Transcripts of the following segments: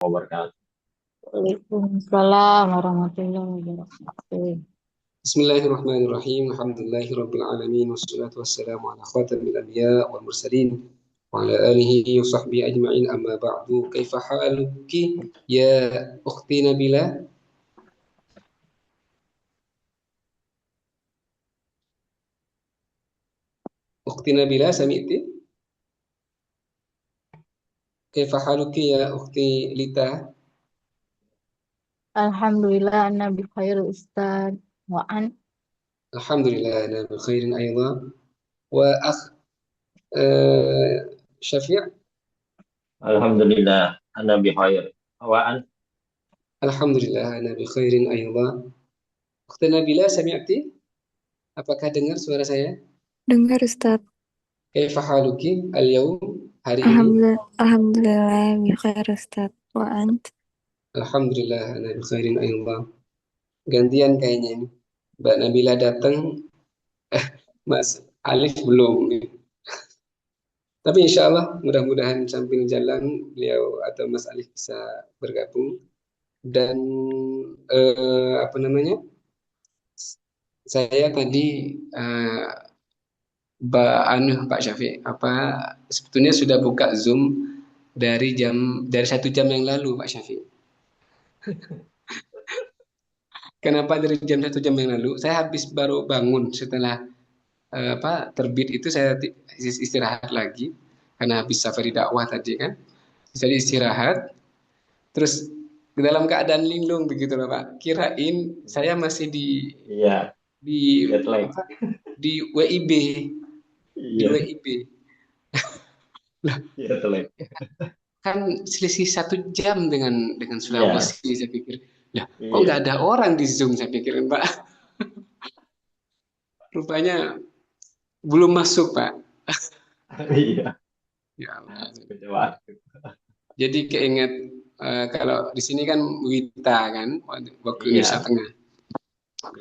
wabarakatuh. Waalaikumsalam warahmatullahi wabarakatuh. Bismillahirrahmanirrahim. Alhamdulillahirabbil alamin wassalatu wassalamu ala khatamil anbiya wal mursalin wa ala alihi wa sahbihi ajma'in amma ba'du. Kaifa haluki ya ukhti Nabila? Ukhti Nabila sami'ti? Kaifa haluki ya ukhti Lita? Alhamdulillah ana bi khair Ustaz. Wa an Alhamdulillah ana bi khairin aydan. Wa akh uh, Syafi'? Alhamdulillah, ana bi khair. Awaan? Alhamdulillah ana bi khairin aydan. Ukhti Nabila sami'ti? Apakah dengar suara saya? Dengar Ustaz. Kaifa haluki al-yawm, hari ini? Alhamdulillah bi khair Ustaz. Wa ant? Alhamdulillah ana bi khairin aydan. Gantian kayaknya ini. Mbak Nabila datang, Mas Alif belum. Tapi insya Allah mudah-mudahan sambil jalan beliau atau Mas Alif bisa bergabung. Dan apa namanya? Saya tadi Pak Syafiq, apa sebetulnya sudah buka Zoom dari 1 jam yang lalu Pak Syafiq. Kenapa dari 1 jam yang lalu? Saya habis baru bangun setelah terbit itu saya istirahat lagi karena habis safari dakwah tadi kan. Jadi istirahat, terus dalam keadaan linglung begitu loh Pak. Kirain saya masih Iya, di jet lag. di WIB, di Iya, WIB. Lah, jet lag. kan selisih 1 jam dengan Iya, Sulawesi saya pikir. Ya, kok iya, nggak ada orang di Zoom saya pikirin Pak. Rupanya belum masuk Pak. iya. Ya Allah. Kecewa. Jadi keinget kalau di sini kan Wita kan waktu Indonesia Iya, Tengah.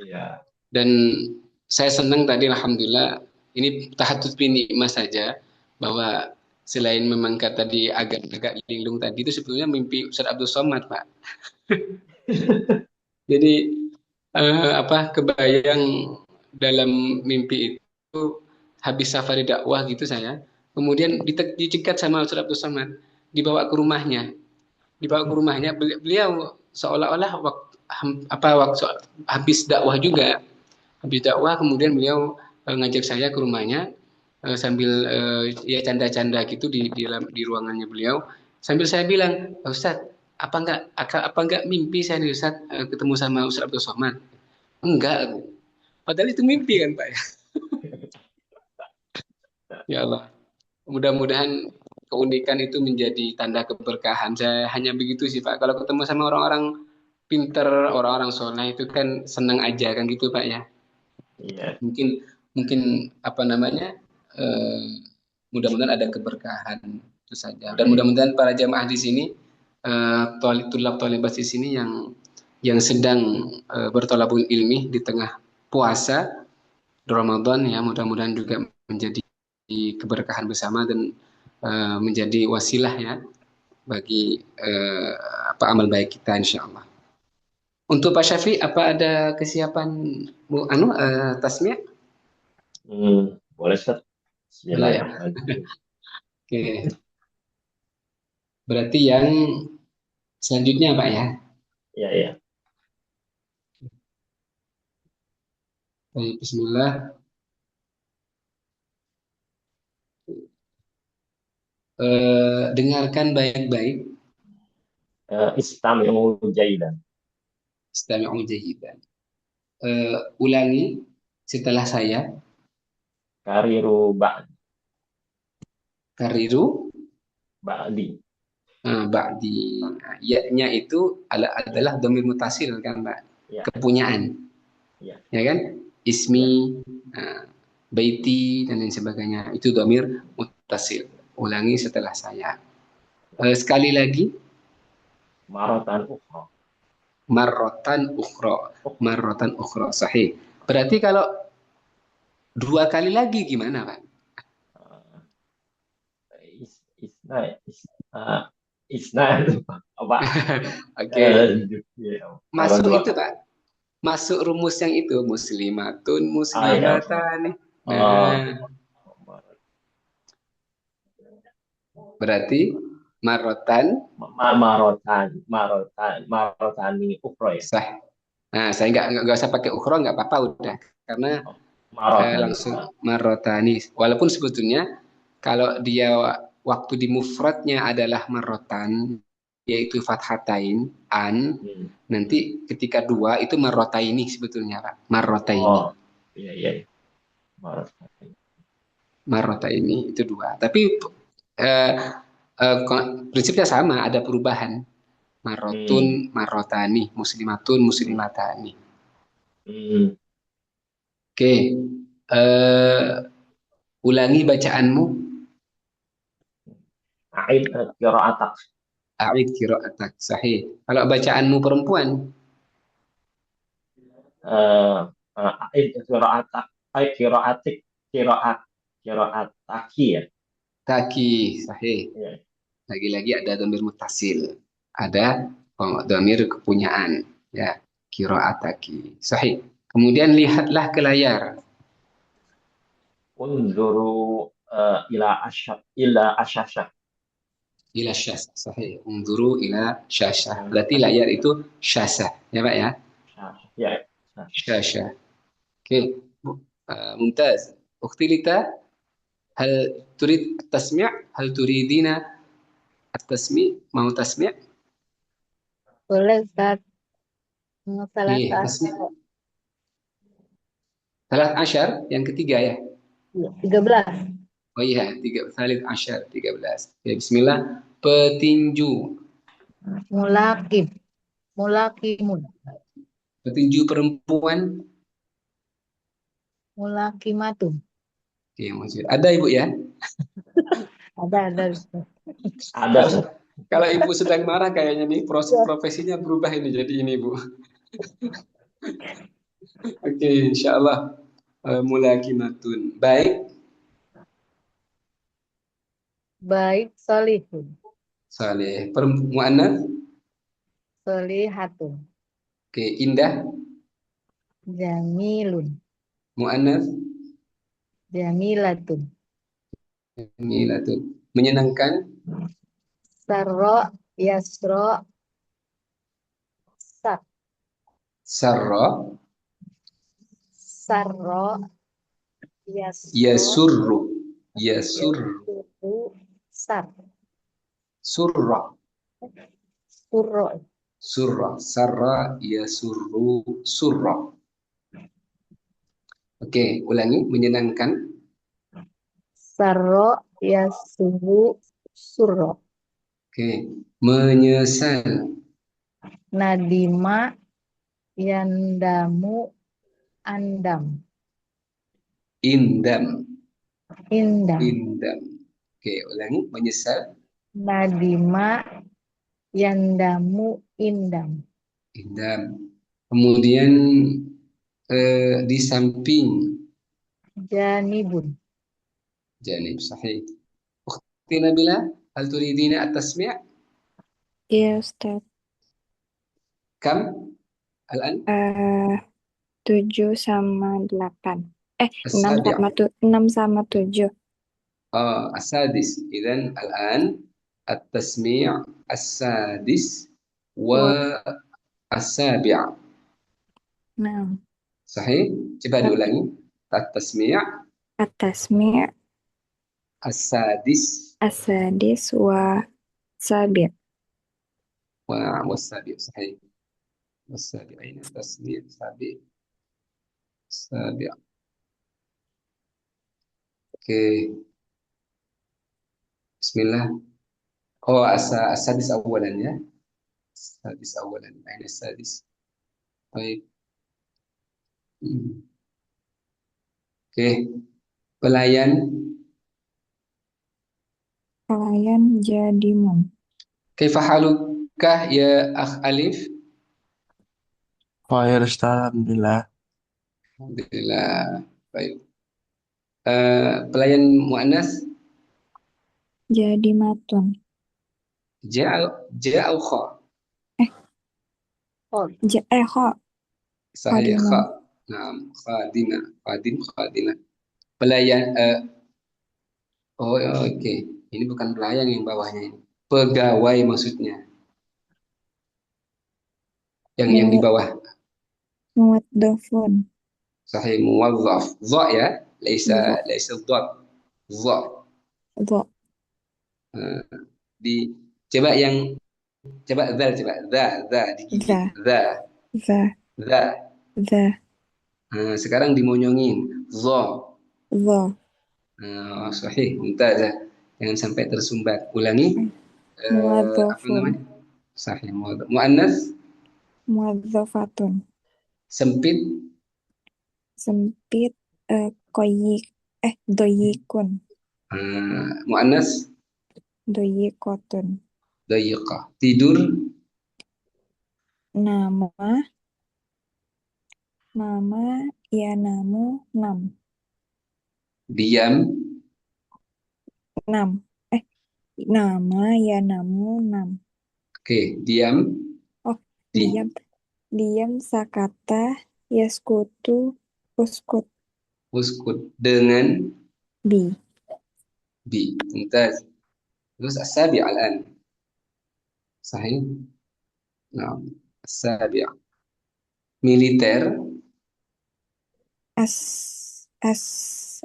iya, Dan saya senang tadi alhamdulillah ini tahatut nikmah saja bahwa selain memang kata di agak linglung tadi itu sebetulnya mimpi Ustaz Abdul Somad Pak. Jadi kebayang dalam mimpi itu habis safari dakwah gitu saya. Kemudian dicegat sama Ustaz Abdul Somad, dibawa ke rumahnya beliau seolah-olah waktu habis dakwah juga, habis dakwah kemudian beliau ngajak saya ke rumahnya sambil ya canda-canda gitu di ruangannya beliau, sambil saya bilang, Ustaz, apa enggak mimpi saya nih Ustaz, ketemu sama Ustaz Abdul Somad? Enggak, padahal itu mimpi kan Pak. Ya Allah, mudah-mudahan keunikan itu menjadi tanda keberkahan. Saya hanya begitu sih Pak. Kalau ketemu sama orang-orang pinter, orang-orang soleh itu kan senang aja kan gitu Pak ya. iya. Mungkin mungkin apa namanya? eh, Mudah-mudahan ada keberkahan itu saja. Dan Amin. mudah-mudahan para jamaah di sini, tulab tolibas di sini yang sedang bertolabul ilmi di tengah puasa Ramadan ya, mudah-mudahan juga menjadi keberkahan bersama dan menjadi wasilah ya bagi amal baik kita insya Allah. Untuk Pak Syafi, apa ada kesiapan tasmiyah? Boleh Ustaz. Boleh ya. Bismillahirrahmanirrahim. Oke. Berarti yang selanjutnya Pak ya. Iya, iya. Baik, Bismillah. Dengarkan baik-baik. Istami'u jaidan. Istami'u jahidan. Ulangi setelah saya. Kariru Kariru ba'di. ba'di. Ya-nya itu adalah dhamir mutasil kan Pak. Iya, Kepunyaan. iya. Ya kan? Ismi, Iya. baiti dan lain sebagainya. Itu dhamir mutasil. Ulangi setelah saya. Sekali lagi. Maratan ukhra. Marrotan ukhra. Marrotan ukhra. Sahih. Berarti kalau 2 kali lagi gimana Pak? Isna, isnan apa Oke, ya, orang masuk dua itu kata. Pak. Masuk rumus yang itu muslimatun, Ah ya, muslimatani. oh, Nah, berarti marotan marotani ukro ya. sah. Nah, saya nggak usah pakai ukhra nggak apa-apa udah karena Oh, marotani. langsung marotani. Walaupun sebetulnya kalau dia waktu di mufradnya adalah marotan yaitu fathatain an Hmm. nanti ketika dua itu marotaini sebetulnya Pak. Marotaini. Oh, iya iya, iya. Marotani. Marotaini itu dua. Tapi eh, prinsipnya sama, ada perubahan. Marotun, Hmm. marotani, muslimatun, Hmm. muslimatani. Hmm. Oke, ulangi bacaanmu. Aid qiraatak. A'id qira'atak. Sahih. Kalau bacaanmu perempuan, Eh, aid qiraatak. Aid qiraatik. Qiraat. Qiraataki ya. taki. Sahih. Iya. Lagi-lagi ada domir mutasil. Ada domir kepunyaan. Ya, qira'ataki. Sahih. Kemudian lihatlah ke layar. Unzuru ila asyasha. Ila syasah. Sahih. Unduru ila syasah. Ya, Berarti layar itu syasah. Ya Pak ya? asyasha. Ya. Syasah. Oke. ممتاز. أختي لتا هل تريد التسميع؟ هل تريدين التسميع؟ mau tasmi'? Boleh Ustaz. Salah Oke, tasmi'. satu. Salat asyar yang ketiga ya. Ya, 13. Oh iya, salit asyar 13. Oke, bismillah. Petinju. Mulakim. Mulakimun. Petinju perempuan. Mulakimatun. Oke, maksud. Ada Ibu ya? Ada Ustaz. Ada. Kalau Ibu sedang marah kayaknya nih Ya. profesinya berubah ini jadi ini Bu. Oke, insya Allah mulakimatun. Baik, Baik solihun. saleh. Muannats. Solihatun. Oke, indah. Jamilun. Muannats. Jamilatun. Jamilatun. Menyenangkan. Sarro. Yasro. Sak. Sarra. Sarro. Yasro. Yasurru. Yasurru. Yasuru. Sar. Surra. Surro. Surra. Sarra. Yasurru. Surra. Oke, ulangi. Menyenangkan. Sarro. Yasuru. Surro. Oke. Menyesal. Nadima. Yandamu. Andam. Indam. Indam. Indam. Oke, ulangi. Menyesal. Nadima. Yandamu. Indam. Indam. Kemudian di samping. Janibun. Janib. Sahih. Ukhti Nabila. Hal turidina at-tasmi'? Iya, Ustaz. Kam? Al-an? 7 sama 8. Enam As-sabi'. sama 6 sama 7. السادس إذا الآن التسميع السادس Wa والسابع. 6. صحيح؟ coba diulangi. التسميع At-tasmi' السادس asadis wa sabi'. والسابع. صحيح. والسابع أين التسميع السابع السابع. أوكي. بسم الله. هو السادس أولا يا. السادس أولا أين السادس؟ طيب. Oke. Pelayan. Pelayan jadimun. كيف حالك يا أخ أليف؟ Khair Ustaz, Alhamdulillah. Alhamdulillah. Baik. Pelayan muannas Jadimatun. Ja, ja au kha. Eh, Oh, kha. Sahih Khadina. kha. Nah, khadina, khadim, khadina. Pelayan. Oh, oke. Ini bukan pelayan yang bawahnya ini. Pegawai maksudnya. Yang di Mu, bawah. muwaddafun. Sahih muwazzaf. Dha ya. Laisa Dha. laisa dhad. Dha. Dha. Eh, di coba yang coba zal coba za digigit Dha. za Dha. za. Dha. Nah, sekarang dimonyongin dha. Dha. Sahih mumtazah. Jangan sampai tersumbat. Ulangi apa Muwaddafun. namanya? Sahih muannas Muwadzafatun. sempit Sempit. Koyik. Doyikun. muannas Doyikotun. dayiqah. Tidur Nama. Nama. Ya namu. Nam. diam. 6. Eh, nama ya namu 6. Oke, diam Oh, di diam. Diam sakata yaskutu uskut uskut dengan bi. bi. Mumtaz. Terus asabi al-an. Sahih. Nah, asabi. Militer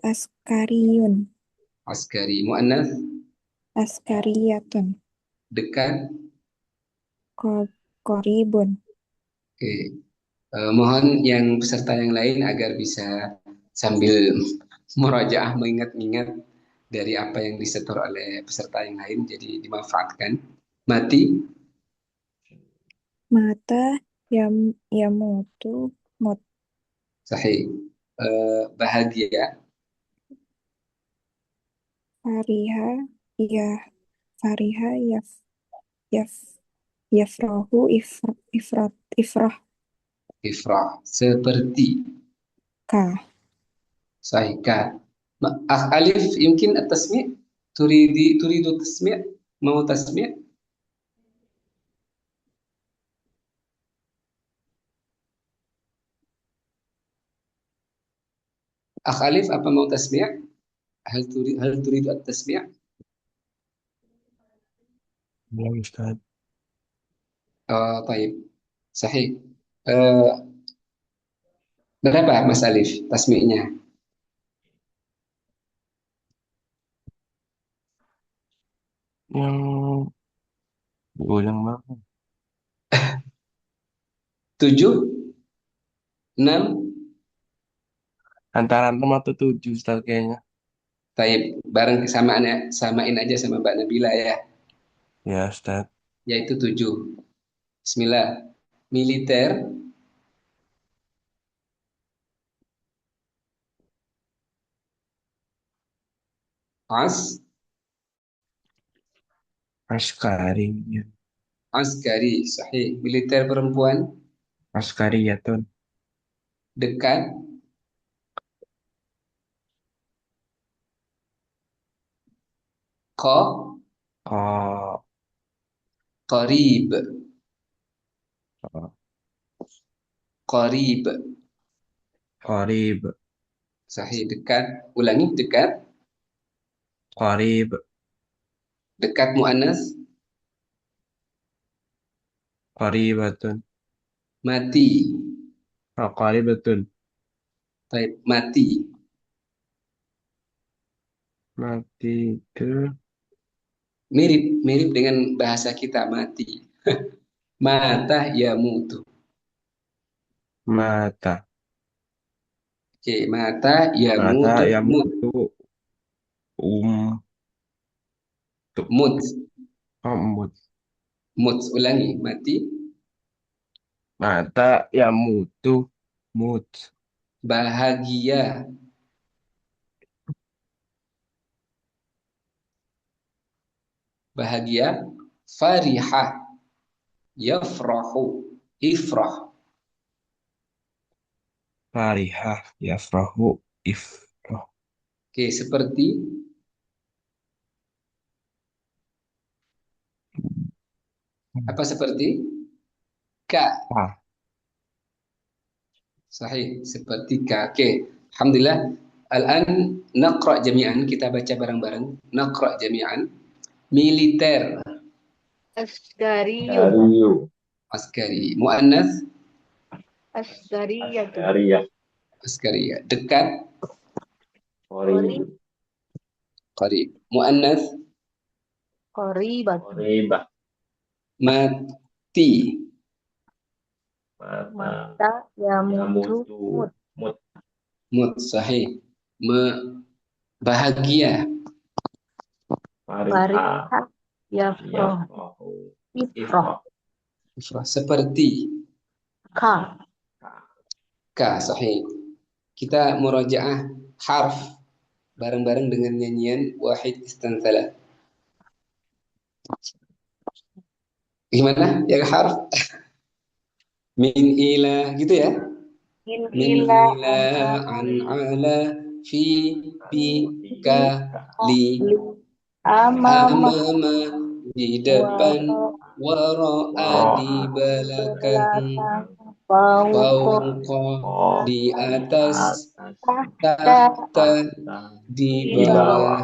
Askariyun. askari muannas Askariyatun. dekat. Koribun. Oke. Mohon yang peserta yang lain agar bisa sambil murajaah mengingat-ingat dari apa yang disetor oleh peserta yang lain jadi dimanfaatkan. Mati Mata yamutu mut. sahih. Bahagia Fariha ya fariha yaf yafrahu ifrah ifrah seperti ka. sahih ka. Alif yumkin at-tasmi' turidu tasmi' mau tasmi' Alif apa mau tasmi' hal turidu at-tasmi' Belum Ustaz. Taib sahih. Eh, Berapa Mas Alif tasmi'nya? Yang ulang banget. 7, 6. Antara 6 atau 7 Ustaz kayaknya. Taib bareng samain aja sama Mbak Nabila ya, Ya Ustaz. yaitu 7. Bismillah. Militer as Askari. askari sahih. Militer perempuan Askariyatun. dekat ko Oh, qarib oh, qarib Qarib. sahih dekat. Ulangi dekat. Qarib. Dekat muannas Qaribatun. mati. Oh, qaribatun. Taib mati. Mati itu Mirip mirip dengan bahasa kita mati. Mata ya mutu. mata. Oke, mata ya Mata mutu yang mut mutu tuh. mut Oh, mut. mut. Ulangi mati. Mata yang mutu mut. Bahagia. Bahagia. Farihah. Yafrahu. Ifrah. Farihah yafrahu ifrah. Oke, seperti Apa seperti? Ka. Ka. Sahih. Seperti ka. Oke. Alhamdulillah. Al-an naqra jami'an. Kita baca bareng-bareng. Naqra jami'an. Militer. Asgariyu. Dariyu. Askari. Mu'annas. Asgariyatu. Dariyah. Askari. Dekat. Qoribu. Qarib. Mu'annas. Qoribatu. Qoribah. Mati. Mata. Mata yamutu. Yamutu. Mut. Mut. Sahih. Bahagia. Fariha. Fariha. Yafroh. Yafrahu. Ifroh. Ifrah. Seperti. Ka. Ka. Sahih. Kita murajaah harf bareng-bareng dengan nyanyian Wahid Istansalah. Gimana? Yang harf? Min ila gitu ya? Min Min ila ila an ala fi bi ka li amama amama di depan wara'a di belakang fauqa fauqa di atas tahta tahta di Di bawah bawah.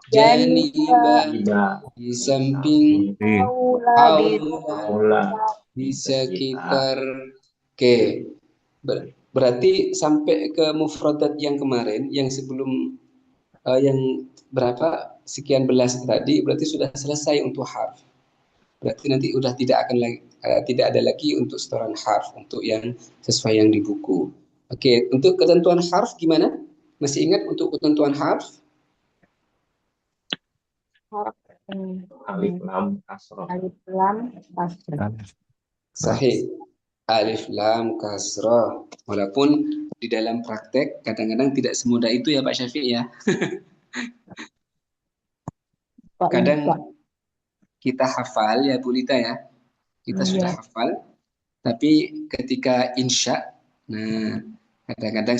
janiba Tiba. di samping haula di aula Aula. di sekitar. Oke. Berarti sampai ke mufradat yang kemarin, yang sebelum yang berapa sekian belas tadi, berarti sudah selesai untuk harf. Berarti nanti udah tidak akan lagi tidak ada lagi untuk setoran harf untuk yang sesuai yang di buku. Oke, untuk ketentuan harf gimana? Masih ingat untuk ketentuan harf? Alif lam kasroh. alif lam kasrah. Sahih. Alif lam kasrah. Walaupun di dalam praktek kadang-kadang tidak semudah itu ya Pak Syafiq ya. Kadang kita hafal ya Bu Lita ya. Kita sudah hafal. Tapi ketika insya, nah kadang-kadang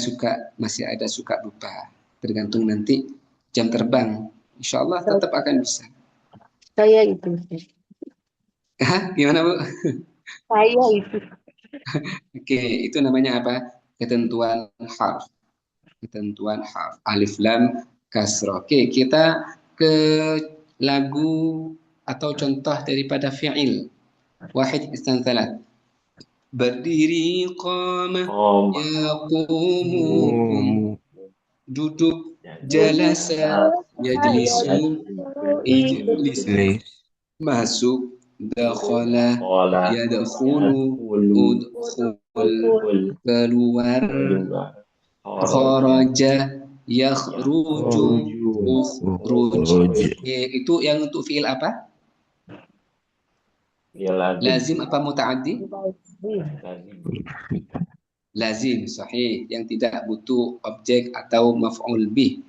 masih ada suka lupa. Tergantung nanti jam terbang. Insya Allah tetap akan bisa. Saya itu. Hah? Gimana Bu? Saya itu. Oke, itu namanya apa? Ketentuan harf. Ketentuan harf. Alif lam kasrah. Oke, kita ke lagu atau contoh daripada fi'il. Wahid istansalat. Berdiri qama yaqumu. Duduk jalasa yajlisu ijlis. Masuk dakhala yadkhulu udkhul. Keluar kharaja yakhruju ukhruj. Itu yang untuk fi'il apa? Lazim apa muta'addi? Lazim, sahih, yang tidak butuh objek atau maf'ul bih.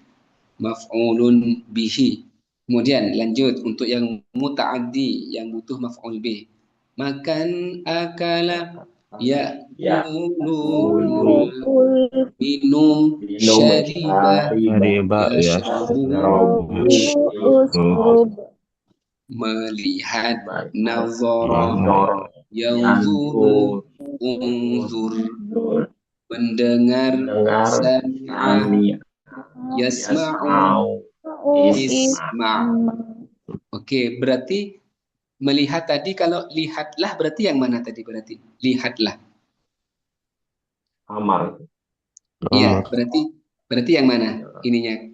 Maf'ulun bihi. Kemudian lanjut untuk yang muta'addi yang butuh maf'ul bih. Makan, akala, ya'kulul, minum, syariba, yashrabu, melihat, nazara, yanzuru, unzur, mendengar, sami'a, yasma'u, isma'. Oke, berarti melihat tadi, kalau lihatlah berarti yang mana tadi berarti? Lihatlah. Amar. Iya, berarti yang mana ininya?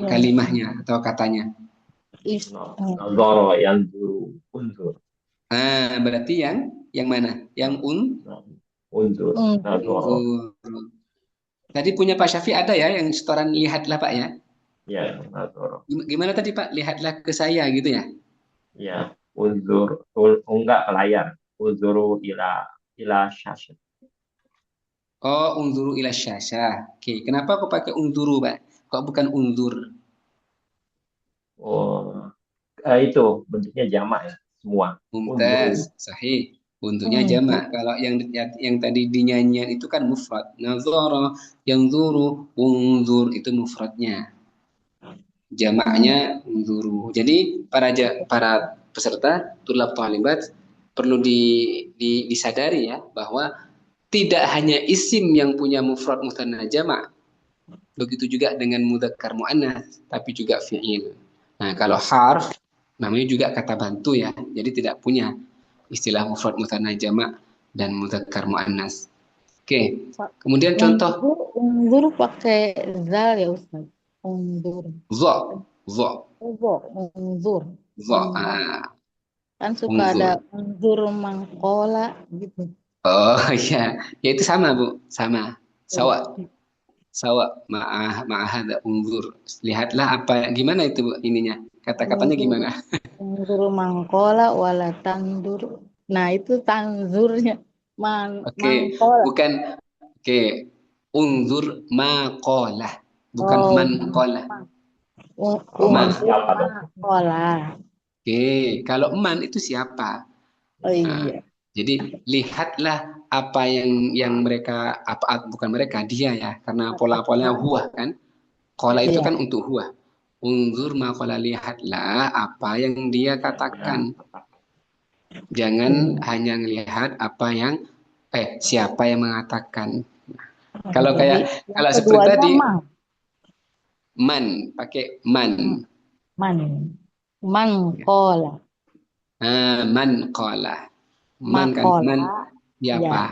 Kalimahnya atau katanya? Nazara yanzuru unzur. Berarti yang mana? Yang Unzur. Nazara. Tadi punya Pak Syafiq ada ya yang setoran lihatlah Pak ya? Ya, nazara. Gimana tadi Pak? Lihatlah ke saya gitu ya? Ya, unzur. Enggak ke layar. Unzuru ila syashat. Oh, unzuru ila syasha. Oke, kenapa kok pakai unzuru Pak? Kok bukan unzur? Oh, itu bentuknya jamak ya, semua. Mumtaz, sahih. Bentuknya jamak. Kalau yang tadi dinyanyian itu kan mufrad. Nazara, yanzuru, unzur itu mufradnya. Jamaknya unzuru. Jadi para peserta tulab talibat perlu disadari ya bahwa tidak hanya isim yang punya mufrad mutsanna jamak, begitu juga dengan mudzakkar muannats, tapi juga fi'il. Nah, kalau harf namanya juga kata bantu ya. Jadi tidak punya istilah mufrad mutsanna jamak dan mudzakkar muannats. Oke. Kemudian contoh Unzur pakai zal ya Ustaz. Unzur. dha, dha, Unzur. dha. Ah, Kan suka ada unzur. unzur mangkola gitu. Oh ya, ya itu sama Bu, sama. Sawa. Sawa ma'ahada unzur. Lihatlah apa gimana itu Bu ininya. Kata-katanya gimana? Unzur mangkola wala tandur. Nah, itu tanzurnya. Oke, Mangkola. bukan oke. Unzur maqalah, bukan Oh, manqalah. Man unzur siapa dong? mangkola. Oke, kalau man itu siapa? Oh Nah, iya. jadi lihatlah apa yang mereka bukan mereka dia ya, karena pola-polanya huwa kan. Qala itu Iya. kan untuk huwa. Unzur maqala, lihatlah apa yang dia katakan. Jangan hanya melihat apa yang siapa yang mengatakan. Kalau Jadi kayak yang kalau seperti keduanya tadi mang. man pakai man. Man. Mangkola. Man qala. Man kan man Makola. siapa? Ya.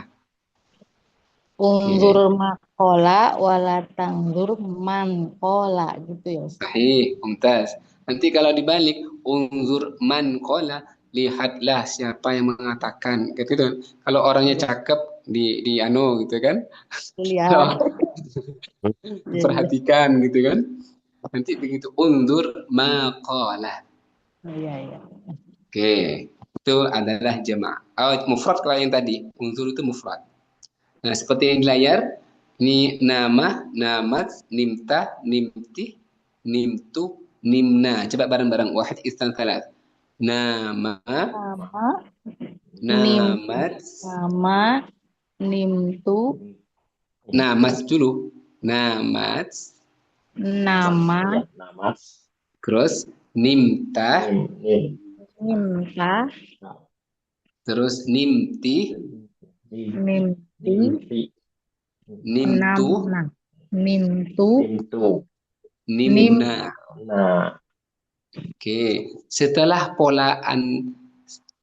Unzur Oke. makola wala tanzur mankola gitu ya Ustaz. Sahih, mumtaz. Nanti kalau dibalik, unzur man qala, lihatlah siapa yang mengatakan. Gitu kan. Kalau orangnya cakep di anu gitu kan. Lihat. Kalau Iya. perhatikan gitu kan. Nanti begitu unzur ma qala. Iya, iya. Oke, itu adalah jama'. Oh, mufrad kalau yang tadi. Unzur itu mufrad. Nah, seperti yang di layar, ini nama, namat, nimta, nimti, nimtu, nimna. Coba bareng-bareng. Wahid istan salat. Nama, Nama nim namat, nama nimtu namas dulu. Namat, nama Ya, nama. terus nimta, Nim. nimta terus nimti, nimti Nimti. nimtu, namna nimtu Nimtu. nim nimna. Nah, Oke, setelah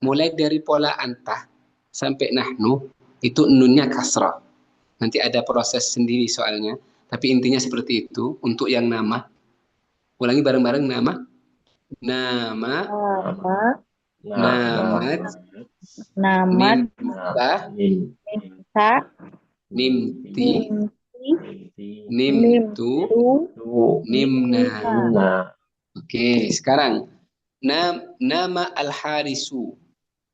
mulai dari pola antah sampai nahnu, itu nunnya kasrah. Nanti ada proses sendiri soalnya, tapi intinya seperti itu untuk yang nama. Ulangi bareng-bareng nama, nama, nama namat, namat nimta, nimta nimti, nimti nimtu, nimtu nimna. Nah, Oke, sekarang nama al-harisu.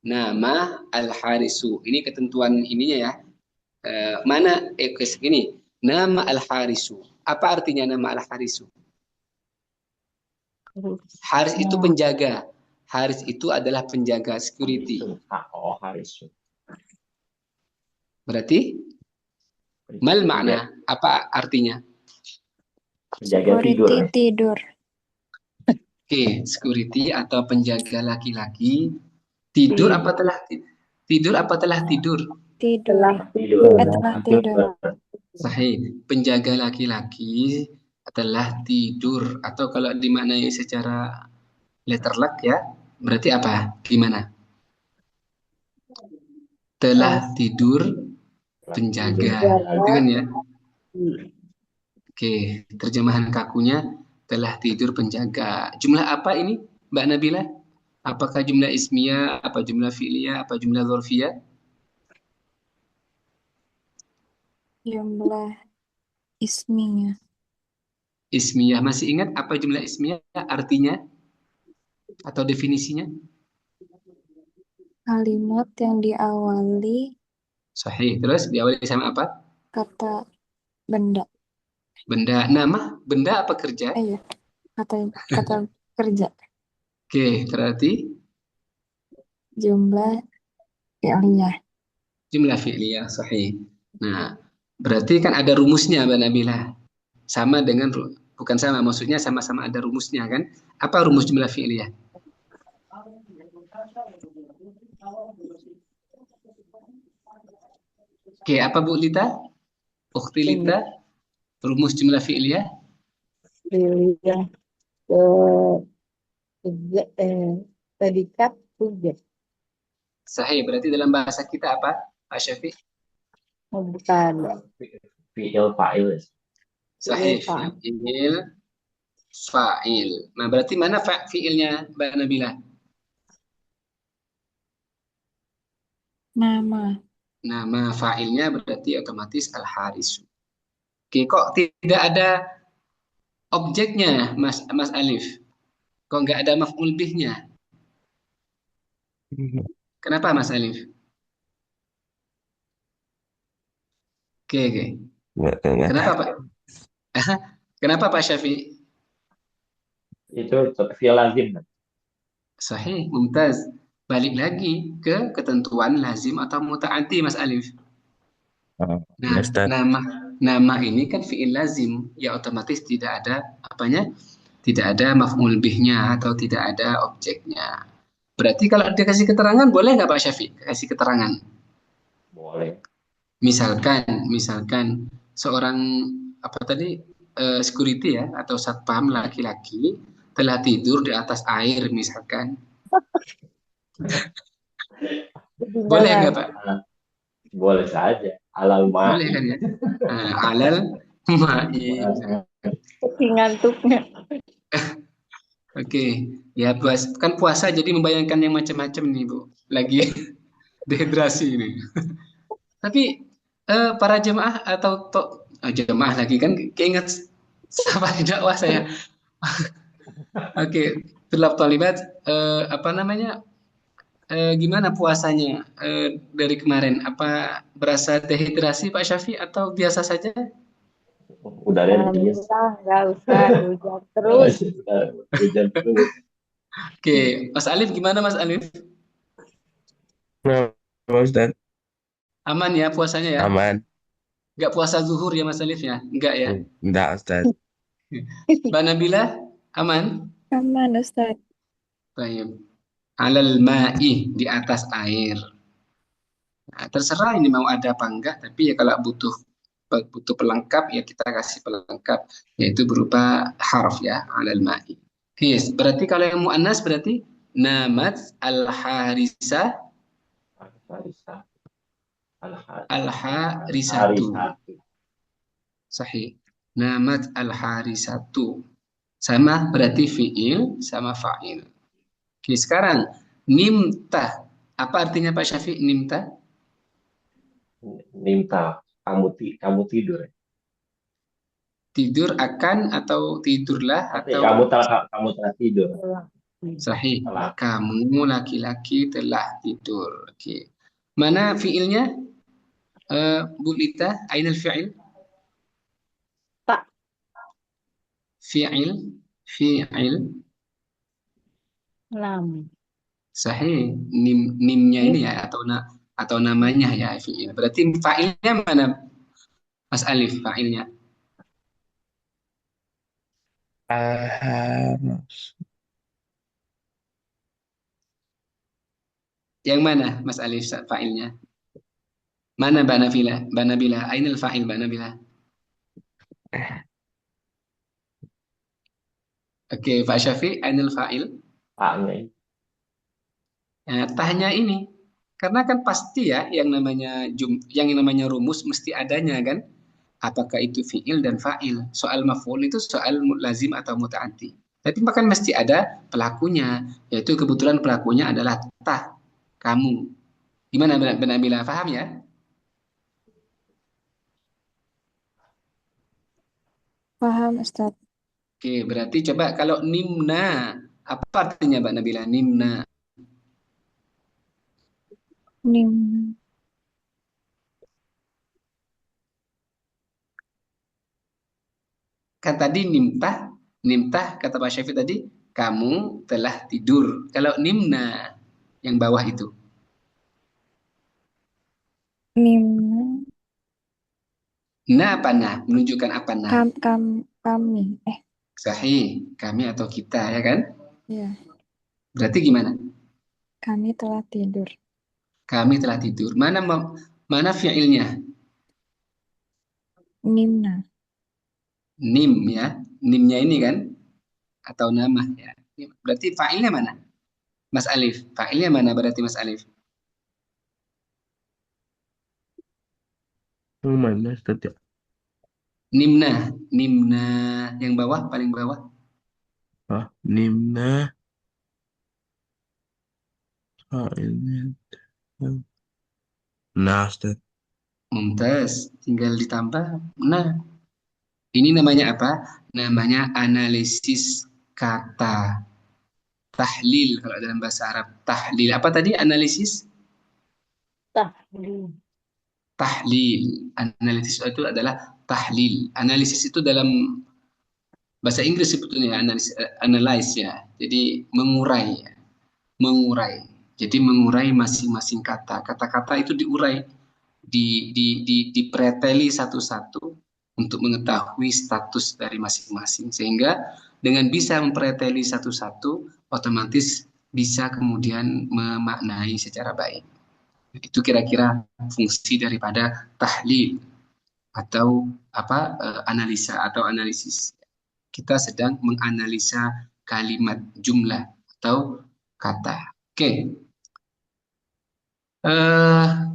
Nama al-harisu. Ini ketentuan ininya ya. Mana ini? Nama al-harisu. Apa artinya nama al-harisu? Haris itu penjaga. Haris itu adalah penjaga security. Oh, Haris. Berarti mal makna? Apa artinya? Penjaga tidur. Security tidur. Oke, security atau penjaga laki-laki tidur apa telah tidur apa telah tidur? Tidur. Tidur. Telah tidur. Sahih, penjaga laki-laki telah tidur, atau kalau dimaknai secara letter luck ya, berarti apa? Gimana? Telah tidur penjaga, itu kan ya? Oke, terjemahan kakunya telah tidur penjaga. Jumlah apa ini, Mbak Nabila? Apakah jumlah ismiyah, apa jumlah fi'liyah, apa jumlah dzarfiyah? Jumlah isminya. Ismiyah, masih ingat apa jumlah ismiyah artinya atau definisinya? Kalimat yang diawali Sahih, terus diawali sama apa? kata benda. Benda, nama, benda apa kerja? Ya, kata kerja. Oke, berarti Jumlah fi'liyah. jumlah fi'liyah, sahih. Nah, berarti kan ada rumusnya, Mbak Nabila. Sama dengan, bukan sama, maksudnya sama-sama ada rumusnya kan? Apa rumus jumlah fi'liyah? Oke, apa Bu Lita? Ukhti Lita, rumus jumlah fi'liyah. Pilih yang predikat subjek. Sahih, berarti dalam bahasa kita apa, Pak Syafiq? Oh, bukan. Fi'il fa'il. Sahih, Fa'il. fi'il fa'il. Nah, berarti mana fi'ilnya, Mbak Nabila? Nama. Nama fa'ilnya berarti otomatis al-harisu. Oke, kok tidak ada objeknya, Mas Alif? Kok nggak ada maf'ul bihnya? Kenapa, Mas Alif? Oke. Nggak Kenapa, tahu. Pak? Kenapa, Pak Syafiq? Itu fi'il lazim. Sahih, mumtaz. Balik lagi ke ketentuan lazim atau muta'addi, Mas Alif. Oh, Nah, Ustaz. nama ini kan fi'il lazim, ya otomatis tidak ada apanya? Tidak ada maf'ul bihnya atau tidak ada objeknya. Berarti kalau dia kasih keterangan boleh nggak Pak Syafiq kasih keterangan? Boleh. Misalkan seorang apa tadi security ya atau satpam laki-laki telah tidur di atas air misalkan. Boleh nggak Pak? Boleh saja. Alal Boleh ma'i. kan ya? Alal ma'i. Ngantuknya. Oke, ya puasa jadi membayangkan yang macam-macam nih Bu. Lagi dehidrasi ini. Tapi para jemaah atau jemaah lagi kan keinget sama dakwah saya. Oke, tulab talibat apa namanya? Gimana puasanya dari kemarin? Apa berasa dehidrasi Pak Syafi atau biasa saja? Udaranya dingin. Nggak usah, hujan terus. Hujan terus. Oke, Mas Alif gimana Mas Alif? Kenapa, Ustaz? Aman ya puasanya ya? Aman. Nggak puasa zuhur ya Mas Alif ya? Nggak ya? Enggak, Ustaz. Mbak Nabila aman? Aman, Ustaz. Baik. Alal ma'i di atas air. Nah, terserah ini mau ada apa enggak, tapi ya kalau butuh pelengkap ya kita kasih pelengkap yaitu berupa harf ya alal ma'i. Yes, berarti kalau yang muannas berarti namat al-harisa Al-Harisa. al-harisatu. Sahih. Namat al-harisatu. Sama berarti fi'il sama fa'il. Oke, sekarang nimta. Apa artinya Pak Syafiq nimta? Nimta. Kamu tidur. Tidur akan atau tidurlah atau Kamu telah tidur. sahih. Telah. Kamu laki-laki telah tidur. Oke. Mana fiilnya? Bu Lita, ainal fi'il? Tak. Fi'il. Lam. Sahih. Nimnya ini ya atau namanya ya fi'il. Berarti fa'ilnya mana? Mas Alif, fa'ilnya. Harus. Yang mana Mas Alif fa'ilnya? Mana Mbak Nabila? Mbak Nabila, ainal fa'il Mbak Nabila. Oke, Pak Syafiq, ainal fa'il. Taknya. Tahnya ini, karena kan pasti ya yang namanya rumus mesti adanya kan. Apakah itu fi'il dan fa'il? Soal maf'ul itu soal lazim atau muta'addi. Tapi bahkan mesti ada pelakunya, yaitu kebetulan pelakunya adalah tah, kamu. Gimana Mbak Nabila, paham ya? Paham, Ustaz. Oke, berarti coba kalau nimna, apa artinya Mbak Nabila? Nimna. Nim. Kan tadi nimtah kata Pak Syafiq tadi, kamu telah tidur. Kalau nimna, yang bawah itu. Nim. Nah apa nah? Menunjukkan apa nah? Kami. Sahih, kami atau kita ya kan? Ya. Berarti gimana? Kami telah tidur. Kami telah tidur. Mana fi'ilnya? Nimna. Nim ya. Nimnya ini kan atau nama ya. Berarti fa'ilnya mana? Mas Alif. Fa'ilnya mana berarti Mas Alif? Yang mana Ustaz ya? Nimna. Nimna yang bawah, paling bawah. Ah, nimna fa'ilnya. Nah, Ustaz. Mumtaz. Tinggal ditambah. Nah, ini namanya apa? Namanya analisis kata. Tahlil kalau dalam bahasa Arab. Tahlil. Apa tadi analisis? Tahlil. Tahlil. Analisis itu adalah tahlil. Analisis itu dalam bahasa Inggris sebetulnya analyze ya. Jadi mengurai ya. Mengurai. Jadi mengurai masing-masing kata. Kata-kata itu diurai, dipreteli satu-satu untuk mengetahui status dari masing-masing. Sehingga dengan bisa mempreteli satu-satu, otomatis bisa kemudian memaknai secara baik. Itu kira-kira fungsi daripada tahlil atau analisa atau analisis. Kita sedang menganalisa kalimat, jumlah atau kata. Oke.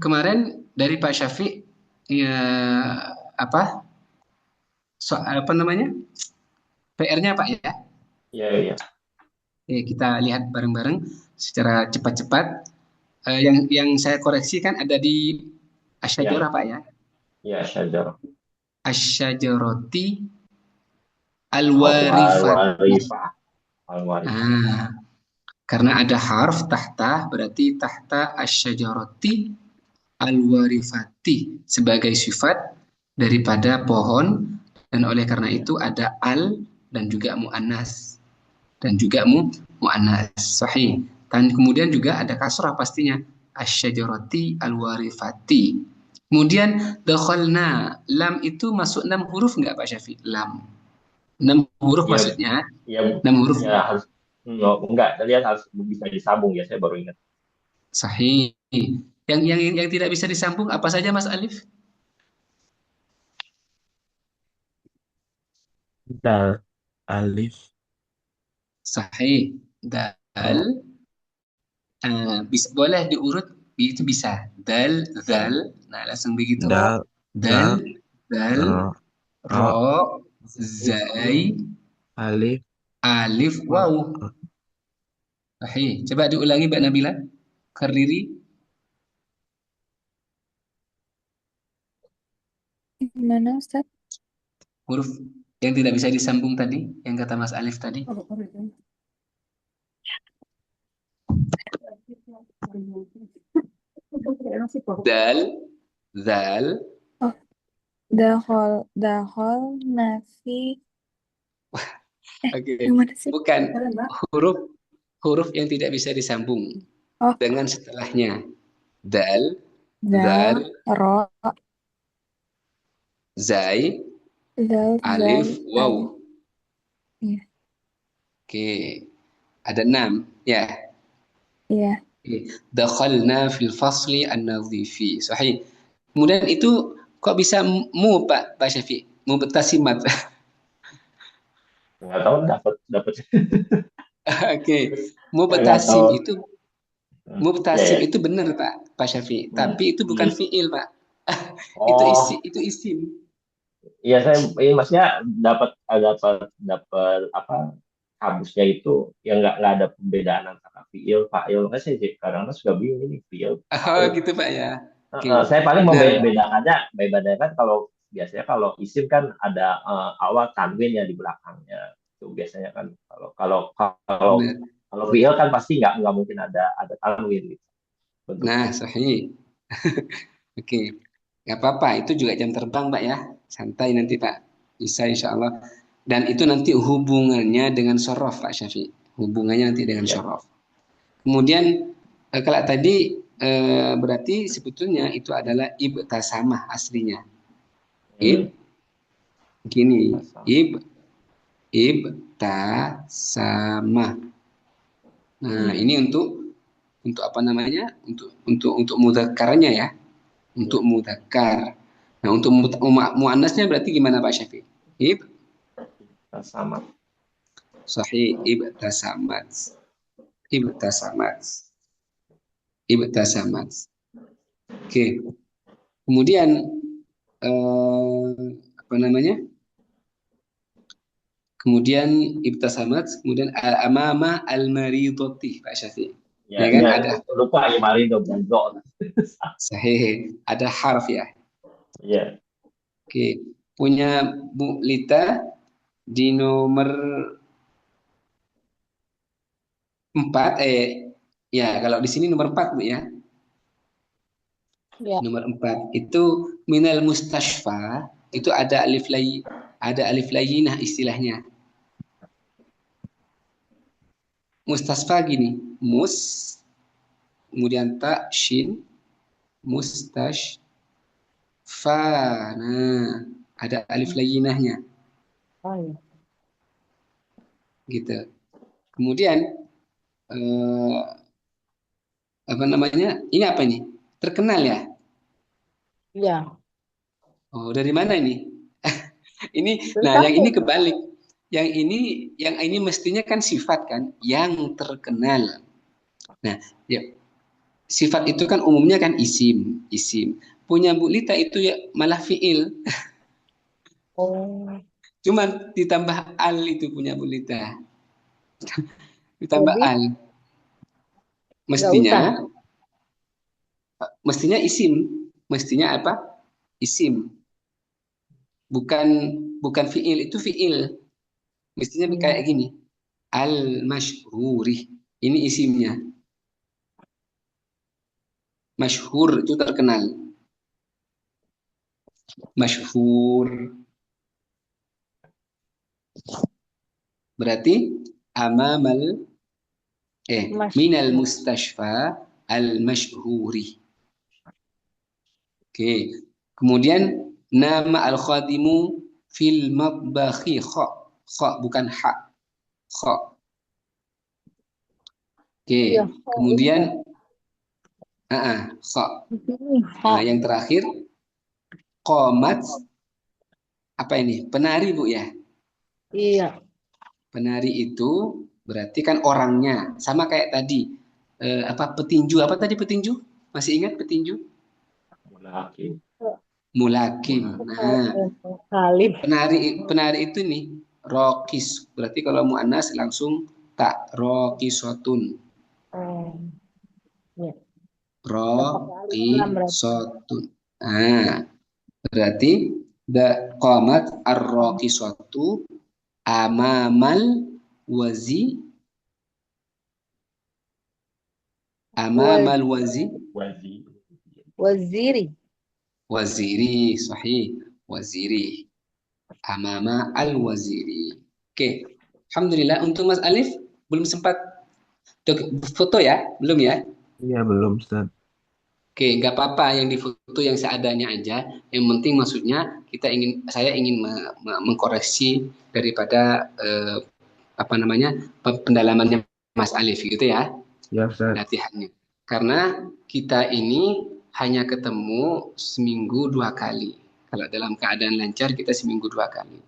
Kemarin dari Pak Syafiq ya soal apa namanya? PR-nya Pak ya? Iya, iya. Kita lihat bareng-bareng secara cepat-cepat. Yang saya koreksi kan ada di Asyajarah Pak ya? Ya, syajar. Asyajaroti al-warifat. Al-warifah. Karena ada harf tahta, berarti tahta asyajaroti al-warifati sebagai sifat daripada pohon, dan oleh karena itu ada al dan juga mu'annas dan juga mu'annas sahih. Dan kemudian juga ada kasrah pastinya, asyajaroti al-warifati. Kemudian dakhalna, lam itu masuk 6 huruf enggak Pak Syafiq? Lam 6 huruf Ya, maksudnya ya, 6 huruf ya harus enggak, lihat harus bisa disambung ya, saya baru ingat. sahih. Yang tidak bisa disambung apa saja Mas Alif? Dal, alif, Sahih. Dal. Bisa, boleh diurut itu bisa. Dal, zal. Nah, langsung begitu. dal, Dal, zal, dal, ro, ro, ro, zai, alif, alif, waw. Sahih. Coba diulangi Mbak Nabila. Kariri. Gimana Ustaz? Huruf yang tidak bisa disambung tadi, yang kata Mas Alif tadi. Dal, zal, Oh, dahol, nafi. oke. Gimana sih? Bukan huruf yang tidak bisa disambung Oh, dengan setelahnya. Dal, dal, zal, ro, zai, zal, alif, zai, waw. alif. Iya, Oke. Ada 6 ya. iya. Dakhalna fil fasli an-nadhifi. Sahih. Kemudian itu kok bisa Pak Syafiq? Mu bertasimat. Nggak tahu dapat. Oke. Mu Nggak bertasim tahu. itu Ya, ya. itu benar Pak Syafiq. Tapi itu bukan fiil Pak. Oh, Itu isim. iya, saya ini maksudnya dapat apa, kamusnya itu yang nggak ada pembedaan antara fiil, fa'il. Nggak sih, kadang-kadang suka bingung ini fiil, Oh fa'il. gitu Pak ya. Oke. Saya paling Nah, membedakannya kalau biasanya kalau isim kan ada awal tanwin ya di belakangnya. Itu biasanya kan kalau kalau kalau benar. kalau fiil kan pasti nggak mungkin ada tanwin gitu Nah, bentuknya. sahih. Oke. Nggak apa-apa, itu juga jam terbang, Pak ya. Santai nanti, Pak. Bisa insya Allah. Dan itu nanti hubungannya dengan sorof, Pak Syafiq. Hubungannya nanti dengan Ya. sorof. Kemudian, kalau tadi berarti sebetulnya itu adalah ibtasamah aslinya. Gini, ibtasamah. Nah, ini untuk apa namanya? Untuk mudzakarnya ya. Untuk mudzakkar. Nah, untuk muannasnya berarti gimana Pak Syafiq? Sama. Sahih, ibtasamat. Ibtasamat. Ibtasamat. Oke. Kemudian apa namanya? Kemudian ibtasamat, kemudian amama al-maridati Pak Syafiq. Ya kan ada lupa ya marido blanco. sahih, ada harf ya. Iya. Oke, punya Bu Lita di nomor 4 ya kalau di sini nomor 4 Bu ya. Ya. Nomor 4 itu minal mustashfa itu ada alif layyinah istilahnya. Mustasfa gini, kemudian ta shin mustashfa. Nah, ada alif layyinahnya Oh, ya. gitu. Kemudian apa namanya? Ini apa ini? Terkenal ya? Iya. Oh, dari mana ini? Ini, nah yang Filsafat. ini kebalik. Yang ini mestinya kan sifat kan, yang terkenal. Nah, ya, sifat itu kan umumnya kan isim. Punya Bu Lita itu ya malah fiil. Oh. Cuman ditambah al itu punya Bu Lita. Ditambah Jadi al. nggak usah. Mestinya isim. Mestinya apa? Isim. Bukan bukan fiil, itu fiil. Mestinya kayak gini. Al-masyhuri. Ini isimnya. Masyhur itu terkenal. Masyhur. Berarti amamal minal mustashfa al-masyhuri. Oke. Kemudian nama al-khadimu fil matbakhi kha. Kha bukan ha. Kha. Oke. Ya, Kemudian kha. Nah, yang terakhir qomat apa ini? Penari Bu ya. Iya. Penari itu berarti kan orangnya sama kayak tadi apa petinju apa tadi petinju? Masih ingat petinju? Mulakim. Nah, penari itu nih rokis. Berarti kalau muannas langsung tak rokisotun. Ya. Rokisotun. Nah, berarti qamat ar-rokisatu amamal wazi waziri sahih waziri amama al-waziri. Oke. Alhamdulillah untuk Mas Alif belum sempat foto ya? Belum ya? Iya, belum, Ustaz. Oke, nggak apa-apa yang difoto yang seadanya aja. Yang penting maksudnya saya ingin mengkoreksi daripada apa namanya pendalamannya Mas Alif gitu ya. Ya, Ustaz. Latihannya. Karena kita ini hanya ketemu seminggu 2 kali. Kalau dalam keadaan lancar kita seminggu 2 kali.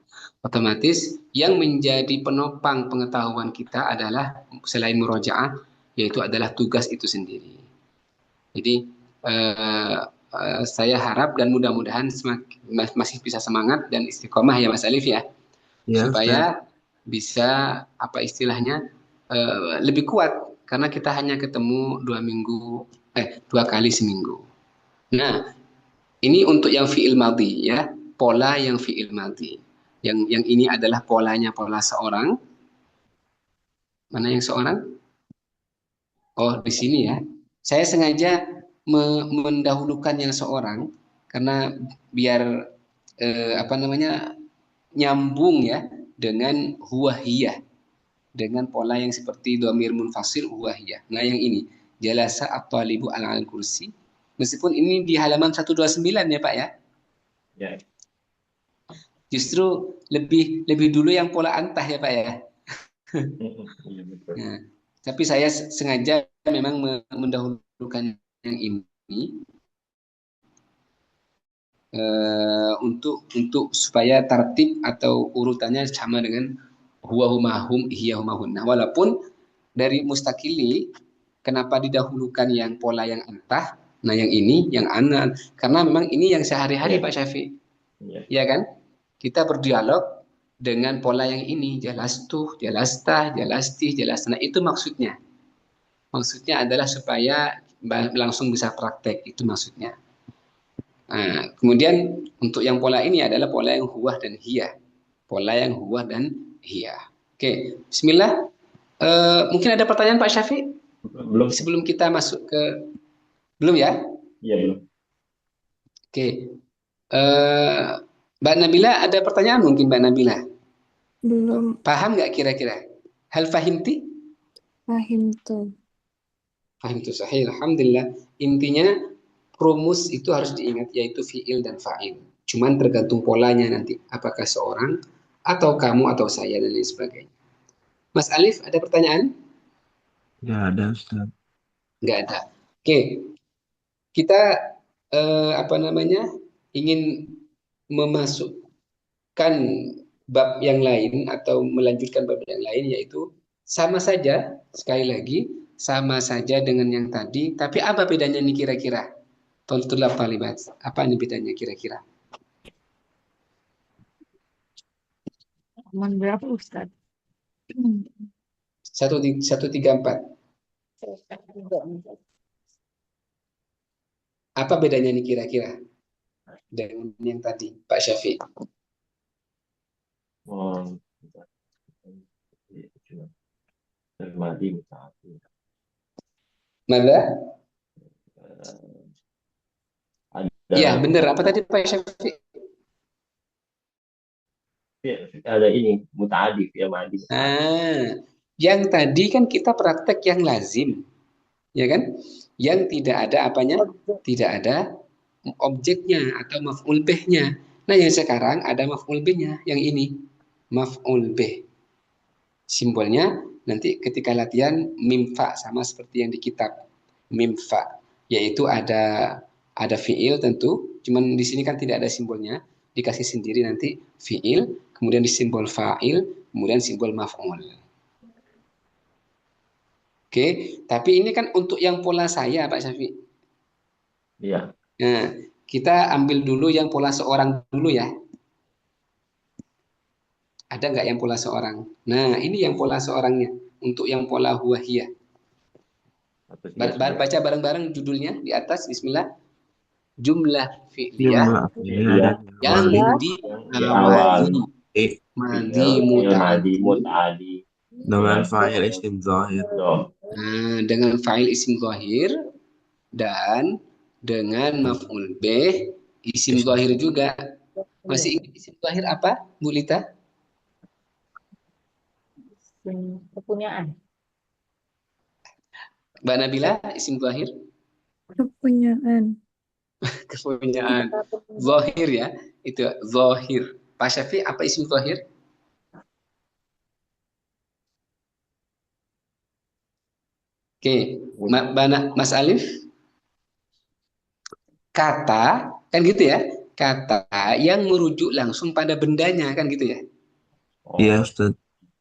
Otomatis yang menjadi penopang pengetahuan kita adalah selain murojaah, yaitu adalah tugas itu sendiri. Jadi saya harap dan mudah-mudahan masih bisa semangat dan istiqomah ya Mas Alif ya. Ya, supaya Ustaz. bisa apa istilahnya lebih kuat karena kita hanya ketemu 2 kali seminggu. Nah, ini untuk yang fi'il madhi ya, pola yang fi'il madhi. Yang ini adalah pola seorang. Mana yang seorang? Oh, di sini ya. Saya sengaja mendahulukan yang seorang karena biar apa namanya nyambung ya dengan huwahiyah, dengan pola yang seperti dhamir munfasil huwahiyah. Nah, yang ini jalasa at-talibu al kursi. Meskipun ini di halaman 129 ya, Pak ya. Ya. Justru lebih dulu yang pola antah ya, Pak ya. Nah, tapi saya sengaja memang mendahulukan yang ini untuk supaya tertib atau urutannya sama dengan huwa huma hum hiya huma hunna. Walaupun dari mustakili kenapa didahulukan yang pola yang antah, nah yang ini yang ana, karena memang ini yang sehari-hari Iya. Pak Syafiq, Iya. ya kan? Kita berdialog dengan pola yang ini, jalastuh, jalastah, jalastih, jalastana, itu maksudnya. Maksudnya adalah supaya langsung bisa praktek, itu maksudnya. Nah, kemudian untuk yang pola ini adalah pola yang huwah dan hiyah. Pola yang huwah dan hiyah. Oke, bismillah. Mungkin ada pertanyaan Pak Syafiq Belum. sebelum kita masuk ke... Belum ya? Iya, belum. Oke. Mbak Nabila ada pertanyaan mungkin Mbak Nabila? Belum. Paham nggak kira-kira? Hal fahimti? Fahim tuh. Fahim itu sahih. Alhamdulillah. Intinya rumus itu harus diingat yaitu fiil dan fa'il. Cuman tergantung polanya nanti. Apakah seorang atau kamu atau saya dan lain sebagainya. Mas Alif ada pertanyaan? Nggak ada, Ustaz. Nggak ada. Oke. Kita ingin memasukkan bab yang lain atau melanjutkan bab yang lain yaitu sama saja sekali lagi sama saja dengan yang tadi, tapi apa bedanya nih kira-kira? Tulab talibat. Apa nih bedanya kira-kira? Halaman berapa Ustaz? 134. Apa bedanya nih kira-kira dengan yang tadi, Pak Syafiq? Oh, termadi mutaati. Mana? Ada Ya, benar. Apa tadi Pak Syafiq? ada ini mutaadif ya madi. Yang tadi kan kita praktek yang lazim, ya kan? Yang tidak ada apanya? Tidak ada objeknya atau maf'ul bih-nya. Nah, yang sekarang ada maf'ul bih-nya, yang ini maf'ul bih. Simbolnya nanti ketika latihan mimfa sama seperti yang di kitab mimfa, yaitu ada fiil tentu, cuman di sini kan tidak ada simbolnya, dikasih sendiri nanti fiil, kemudian di simbol fa'il, kemudian simbol maf'ul. Oke, tapi ini kan untuk yang pola saya Pak Syafiq. Iya. Nah, kita ambil dulu yang pola seorang dulu ya. Ada nggak yang pola seorang? Nah, ini yang pola seorangnya. Untuk yang pola huwahiyah. Baca bareng-bareng judulnya di atas. Bismillah. Jumlah fi'liyah Jumlah yang diawali madi madi muta'addi mutaadi dengan fa'il isim zahir. dengan fa'il isim zahir dan dengan maf'ul bih isim zahir juga. Masih ingat isim zahir apa, Bu Lita? Kepunyaan. Mbak Nabila, isim zahir? Kepunyaan. Kepunyaan. Zahir ya, itu zahir. Pak Syafiq, apa isim zahir? Oke, Mas Alif? Kata, kan gitu ya? Kata yang merujuk langsung pada bendanya, kan gitu ya? Iya, Ustaz.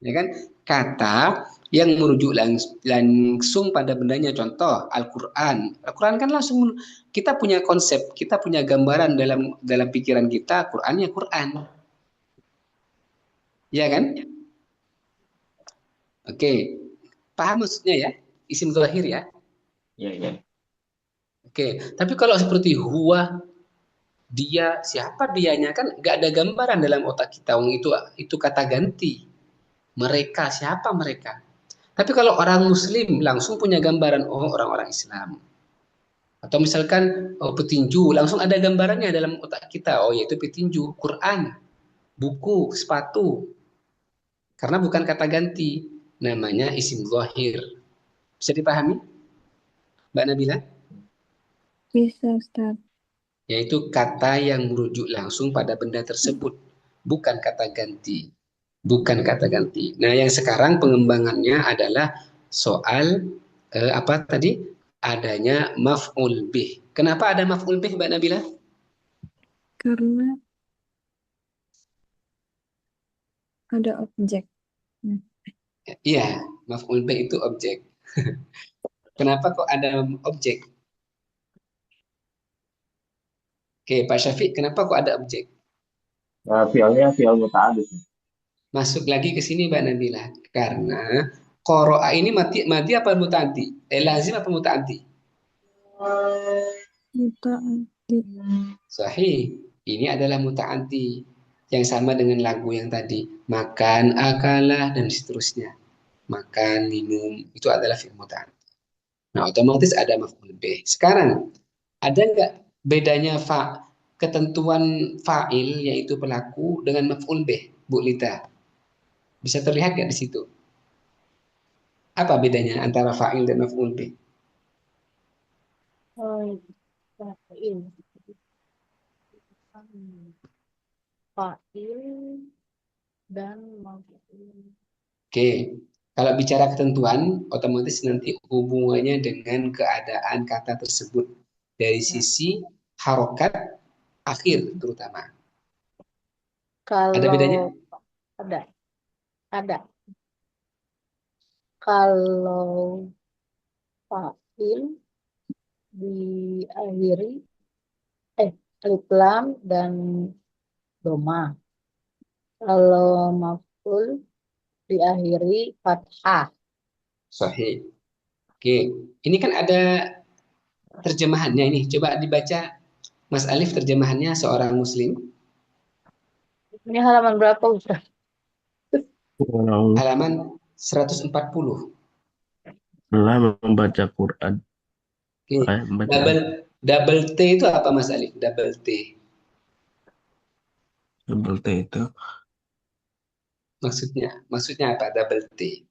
Ya kan? Kata yang merujuk langsung pada bendanya. Contoh Al-Quran. Al-Quran kan langsung kita punya konsep, kita punya gambaran dalam pikiran kita. Quran ya Quran, ya kan? Oke, paham maksudnya ya? Isim zahir ya. Iya. Oke, tapi kalau seperti huwa, dia, siapa dianya kan nggak ada gambaran dalam otak kita. Itu kata ganti. Mereka, siapa mereka? Tapi kalau orang Muslim langsung punya gambaran, oh orang-orang Islam. Atau misalkan petinju, langsung ada gambarannya dalam otak kita, oh yaitu petinju, Quran, buku, sepatu. Karena bukan kata ganti, namanya isim zahir. Bisa dipahami, Mbak Nabila? Bisa, Ustaz. Yaitu kata yang merujuk langsung pada benda tersebut, bukan kata ganti. Bukan kata ganti. Nah, yang sekarang pengembangannya adalah soal apa tadi? Adanya maf'ul bih. Kenapa ada maf'ul bih, Mbak Nabila? Karena ada objek. Nah, Iya, maf'ul bih itu objek. Kenapa kok ada objek? Oke, Pak Syafiq, kenapa kok ada objek? Nah, fiilnya fiil muta'addid. Masuk lagi ke sini Mbak Nabila. Karena qara'a ini mati apa muta'addi? Lazim apa muta'addi? muta'addid. Sahih. Ini adalah muta'addi. Yang sama dengan lagu yang tadi. Makan, akalah, dan seterusnya. Makan, minum, itu adalah fi'il muta'addi. Nah, otomatis ada maf'ul bih. Sekarang, ada nggak bedanya ketentuan fa'il, yaitu pelaku, dengan maf'ul bih, Bu Lita? Bisa terlihat nggak di situ? Apa bedanya antara fa'il dan maf'ul bih? Oh, fa'il. Fa'il dan maf'ul. Oke, kalau bicara ketentuan, otomatis nanti hubungannya dengan keadaan kata tersebut dari Ya. sisi harokat akhir terutama. Ada Kalau bedanya? ada, ada. Kalau fa'il diakhiri alif lam dan doma. Kalau maf'ul diakhiri fathah. Sahih. Oke, ini kan ada terjemahannya ini. Coba dibaca Mas Alif terjemahannya seorang muslim. Ini halaman berapa Ustaz? Orang Halaman 140. lelah membaca Quran. Oke, Membaca double T itu apa Mas Alif? Double T. seperti itu. Maksudnya apa double T?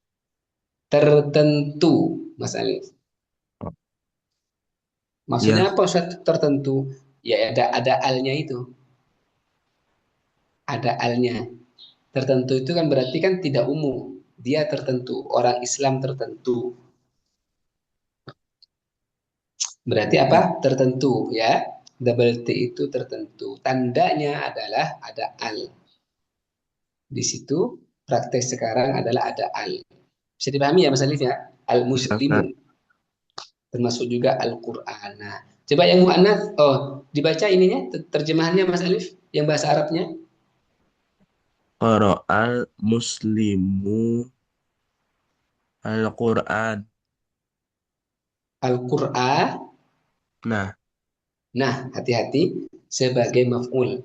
Tertentu, Mas Alif. Maksudnya Ya, apa Ustaz tertentu? Ya ada alnya itu. Ada alnya. Tertentu itu kan berarti kan tidak umum. Dia tertentu, orang Islam tertentu. Berarti apa? ya. Tertentu ya. Double T itu tertentu. Tandanya adalah ada al. Di situ praktek sekarang adalah ada al. Bisa dipahami ya Mas Alif ya? Ya, Ustaz. Al-Muslimun. Termasuk juga Al-Quran. Nah, coba yang mu'anats, dibaca ininya, terjemahannya Mas Alif, yang bahasa Arabnya. Qara'al muslimu al-Quran. Al-Qur'an. Nah, Nah, hati-hati sebagai maf'ul.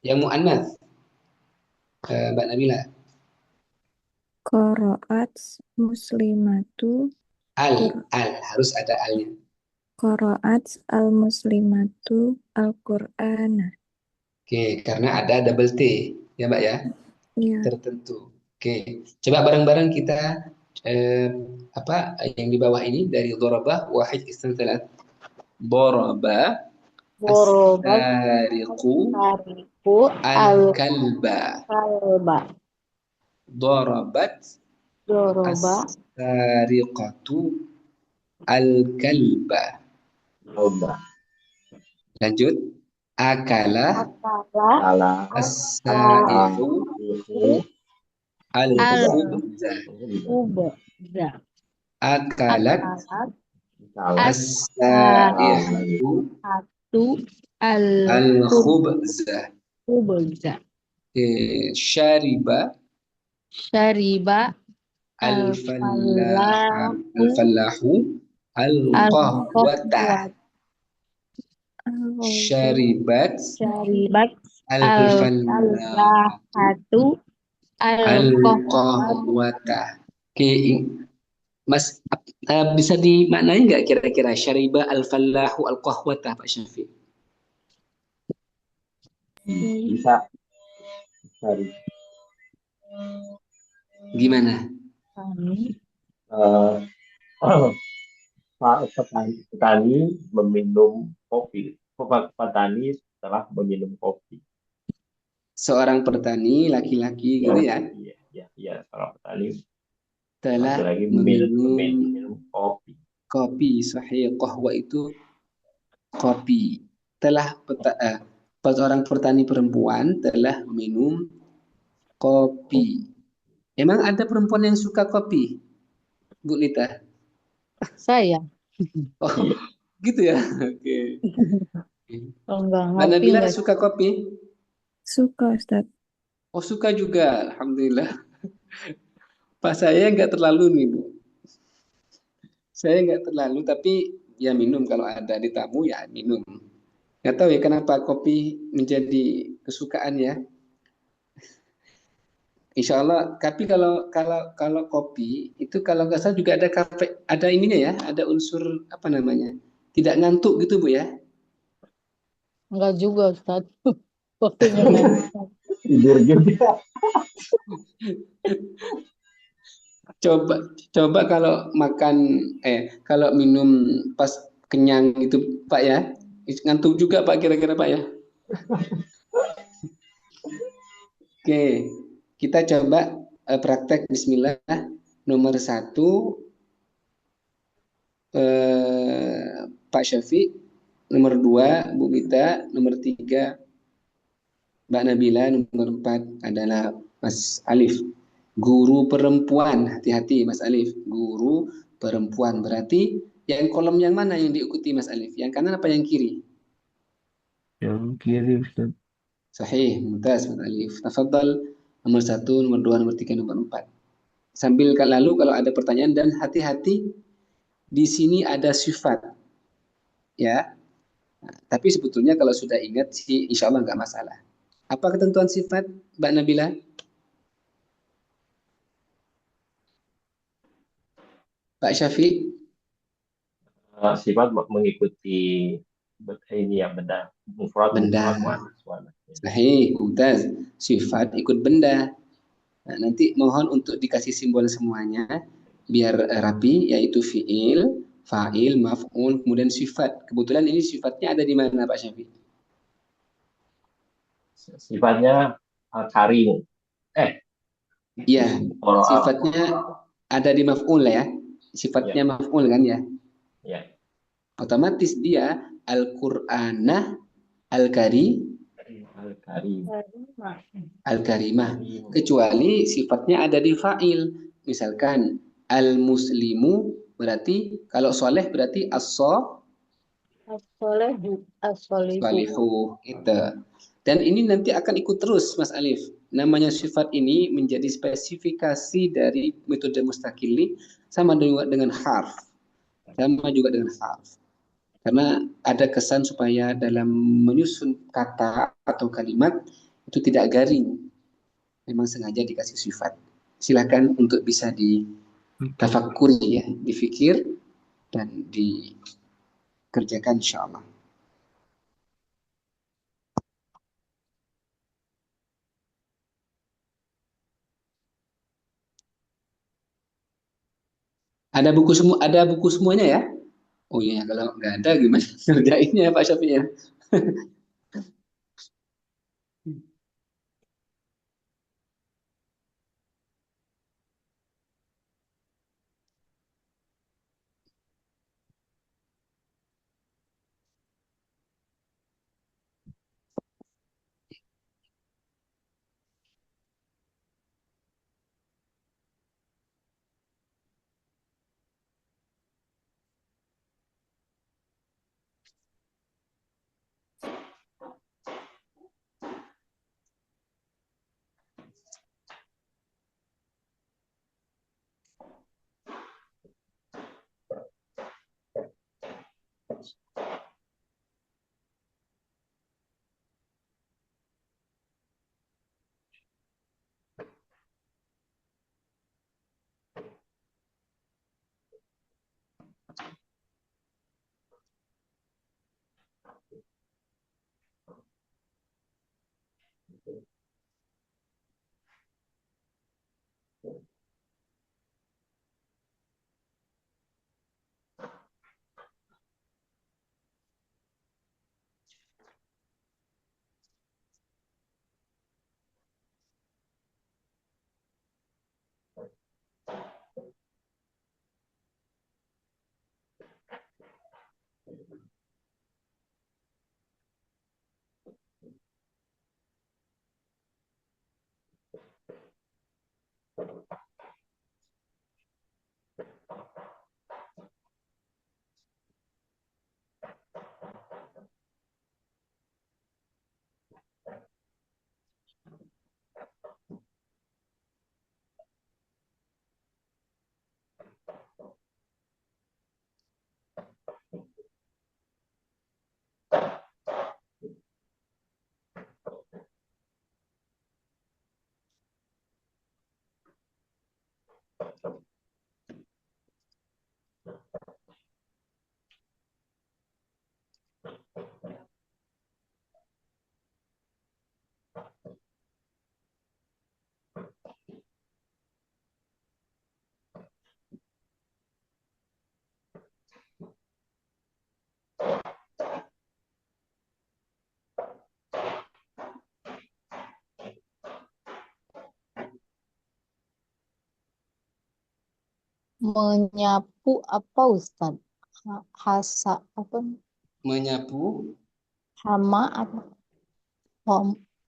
Yang mu'annas, Mbak Nabila. Qaraat muslimatu Al harus ada alnya. Qaraat al-muslimatu al-Qur'ana. Oke, karena ada double T, ya Mbak ya, Ya, tertentu. Oke, coba bareng-bareng kita apa yang di bawah ini dari dorobah wahid isnan salat. Dorobah Borobat as-sariqu tariku al-kalba. al-kalba. Darabat Doroba as-sariqatu al-kalba. Coba. Lanjut. Akala akala Salah. as-saihu Ihu. al-khubza. kubza. Akalat Akalat Salah. as-saihu satu al-khubza. al-kubza. Syariba Syariba al-fallahu al-qahwata. Syaribat syaribat al-fallahu al-falahatu al-qahwat. al-qahwata. Oke, Mas, bisa dimaknai nggak kira-kira syariba al-fallahu al-qahwata Pak Syafiq? Bisa. Sorry. Gimana? Petani meminum kopi. Petani setelah meminum kopi. Seorang petani laki-laki gitu ya, Iya, seorang petani telah lagi meminum minum kopi. kopi. Sahih, qahwa itu kopi. seorang petani perempuan telah minum kopi. Emang ada perempuan yang suka kopi, Bu Lita? Saya. Oh, Iya. gitu ya. Oke. Kalau nggak Mbak ngopi Nabila nggak. suka kopi? Suka, Ustaz. Oh, suka juga. Alhamdulillah. Pak saya nggak terlalu nih, Bu. Saya nggak terlalu, tapi ya minum kalau ada di tamu ya minum. Nggak tahu ya kenapa kopi menjadi kesukaan ya. Insya Allah. Tapi kalau kopi itu kalau nggak salah juga ada kafe, ada ininya ya, ada unsur apa namanya? Tidak ngantuk gitu Bu ya. Nggak juga Ustaz. Kopinya nggak. Tidur juga. Coba coba kalau makan kalau minum pas kenyang gitu Pak ya. Ngantuk juga Pak kira-kira Pak ya. Oke, kita coba praktek Bismillah nomor satu Pak Syafiq, nomor dua Bu Gita, nomor tiga Mbak Nabila, nomor empat adalah Mas Alif. Guru perempuan, hati-hati Mas Alif. Guru perempuan berarti yang kolom yang mana yang diikuti Mas Alif? Yang kanan apa yang kiri? Yang kiri Ustaz. Sahih, mumtaz Mas Alif. Tafadhal nomor satu, nomor dua, nomor tiga, nomor empat. Sambil lalu kalau ada pertanyaan dan hati-hati di sini ada sifat ya. Tapi sebetulnya kalau sudah ingat sih insya Allah nggak masalah. Apa ketentuan sifat Mbak Nabila? Pak Syafiq? Sifat mengikuti ini ya benda mufrad Benda. muannas muannas. Sahih, mumtaz. Sifat ikut benda. Nah, nanti mohon untuk dikasih simbol semuanya biar rapi, yaitu fiil, fa'il, maf'ul, kemudian sifat. Kebetulan ini sifatnya ada di mana Pak Syafiq? Sifatnya karing. Eh, Iya, kalau sifatnya ada di maf'ul ya. Sifatnya ya, maf'ul kan ya. ya. Otomatis dia Al-Qur'anah Al-Kari Al-Karim. Al-Karimah. Karim. Kecuali sifatnya ada di fa'il. Misalkan Al-Muslimu berarti kalau soleh berarti As-solihu. as-solihu itu. Dan ini nanti akan ikut terus Mas Alif. Namanya sifat ini menjadi spesifikasi dari metode mustakili sama juga dengan harf. Sama juga dengan harf. Karena ada kesan supaya dalam menyusun kata atau kalimat itu tidak garing. Memang sengaja dikasih sifat. Silakan untuk bisa ditafakuri ya, difikir dan dikerjakan insya Allah. Ada buku semuanya ya? Oh iya, kalau nggak ada gimana kerjainnya Pak Syafiq ya? Menyapu apa Ustaz? Hasa apa? Menyapu Hama apa?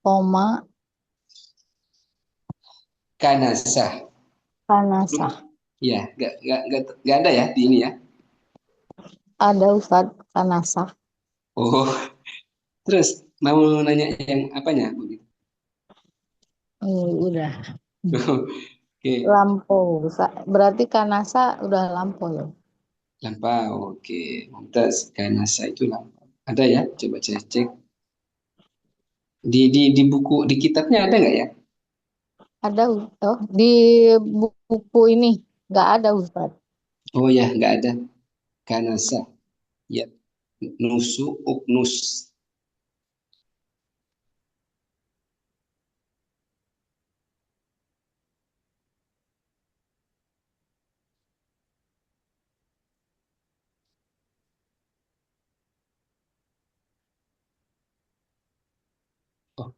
Homa kanasah. kanasah. Ya, nggak ada ya di ini ya. Ada Ustaz kanasah. Oh, terus mau nanya yang apanya? Udah. Oke, Lampau. Berarti kanasa udah lampau ya. lampau. Oke, mumtaz. Kanasah itu lampau. Ada ya? Coba saya cek. Di buku di kitabnya ada nggak ya? Ada oh, di buku ini nggak ada Ustaz. Oh ya, nggak ada. Kanasah. Ya, nusu uknus. Oh.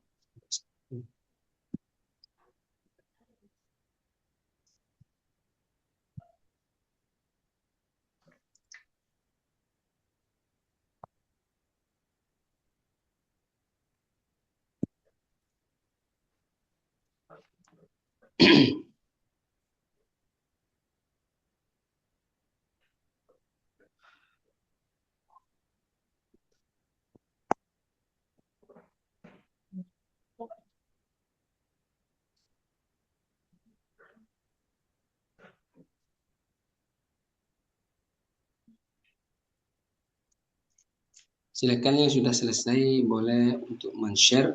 Silakan yang sudah selesai boleh untuk men-share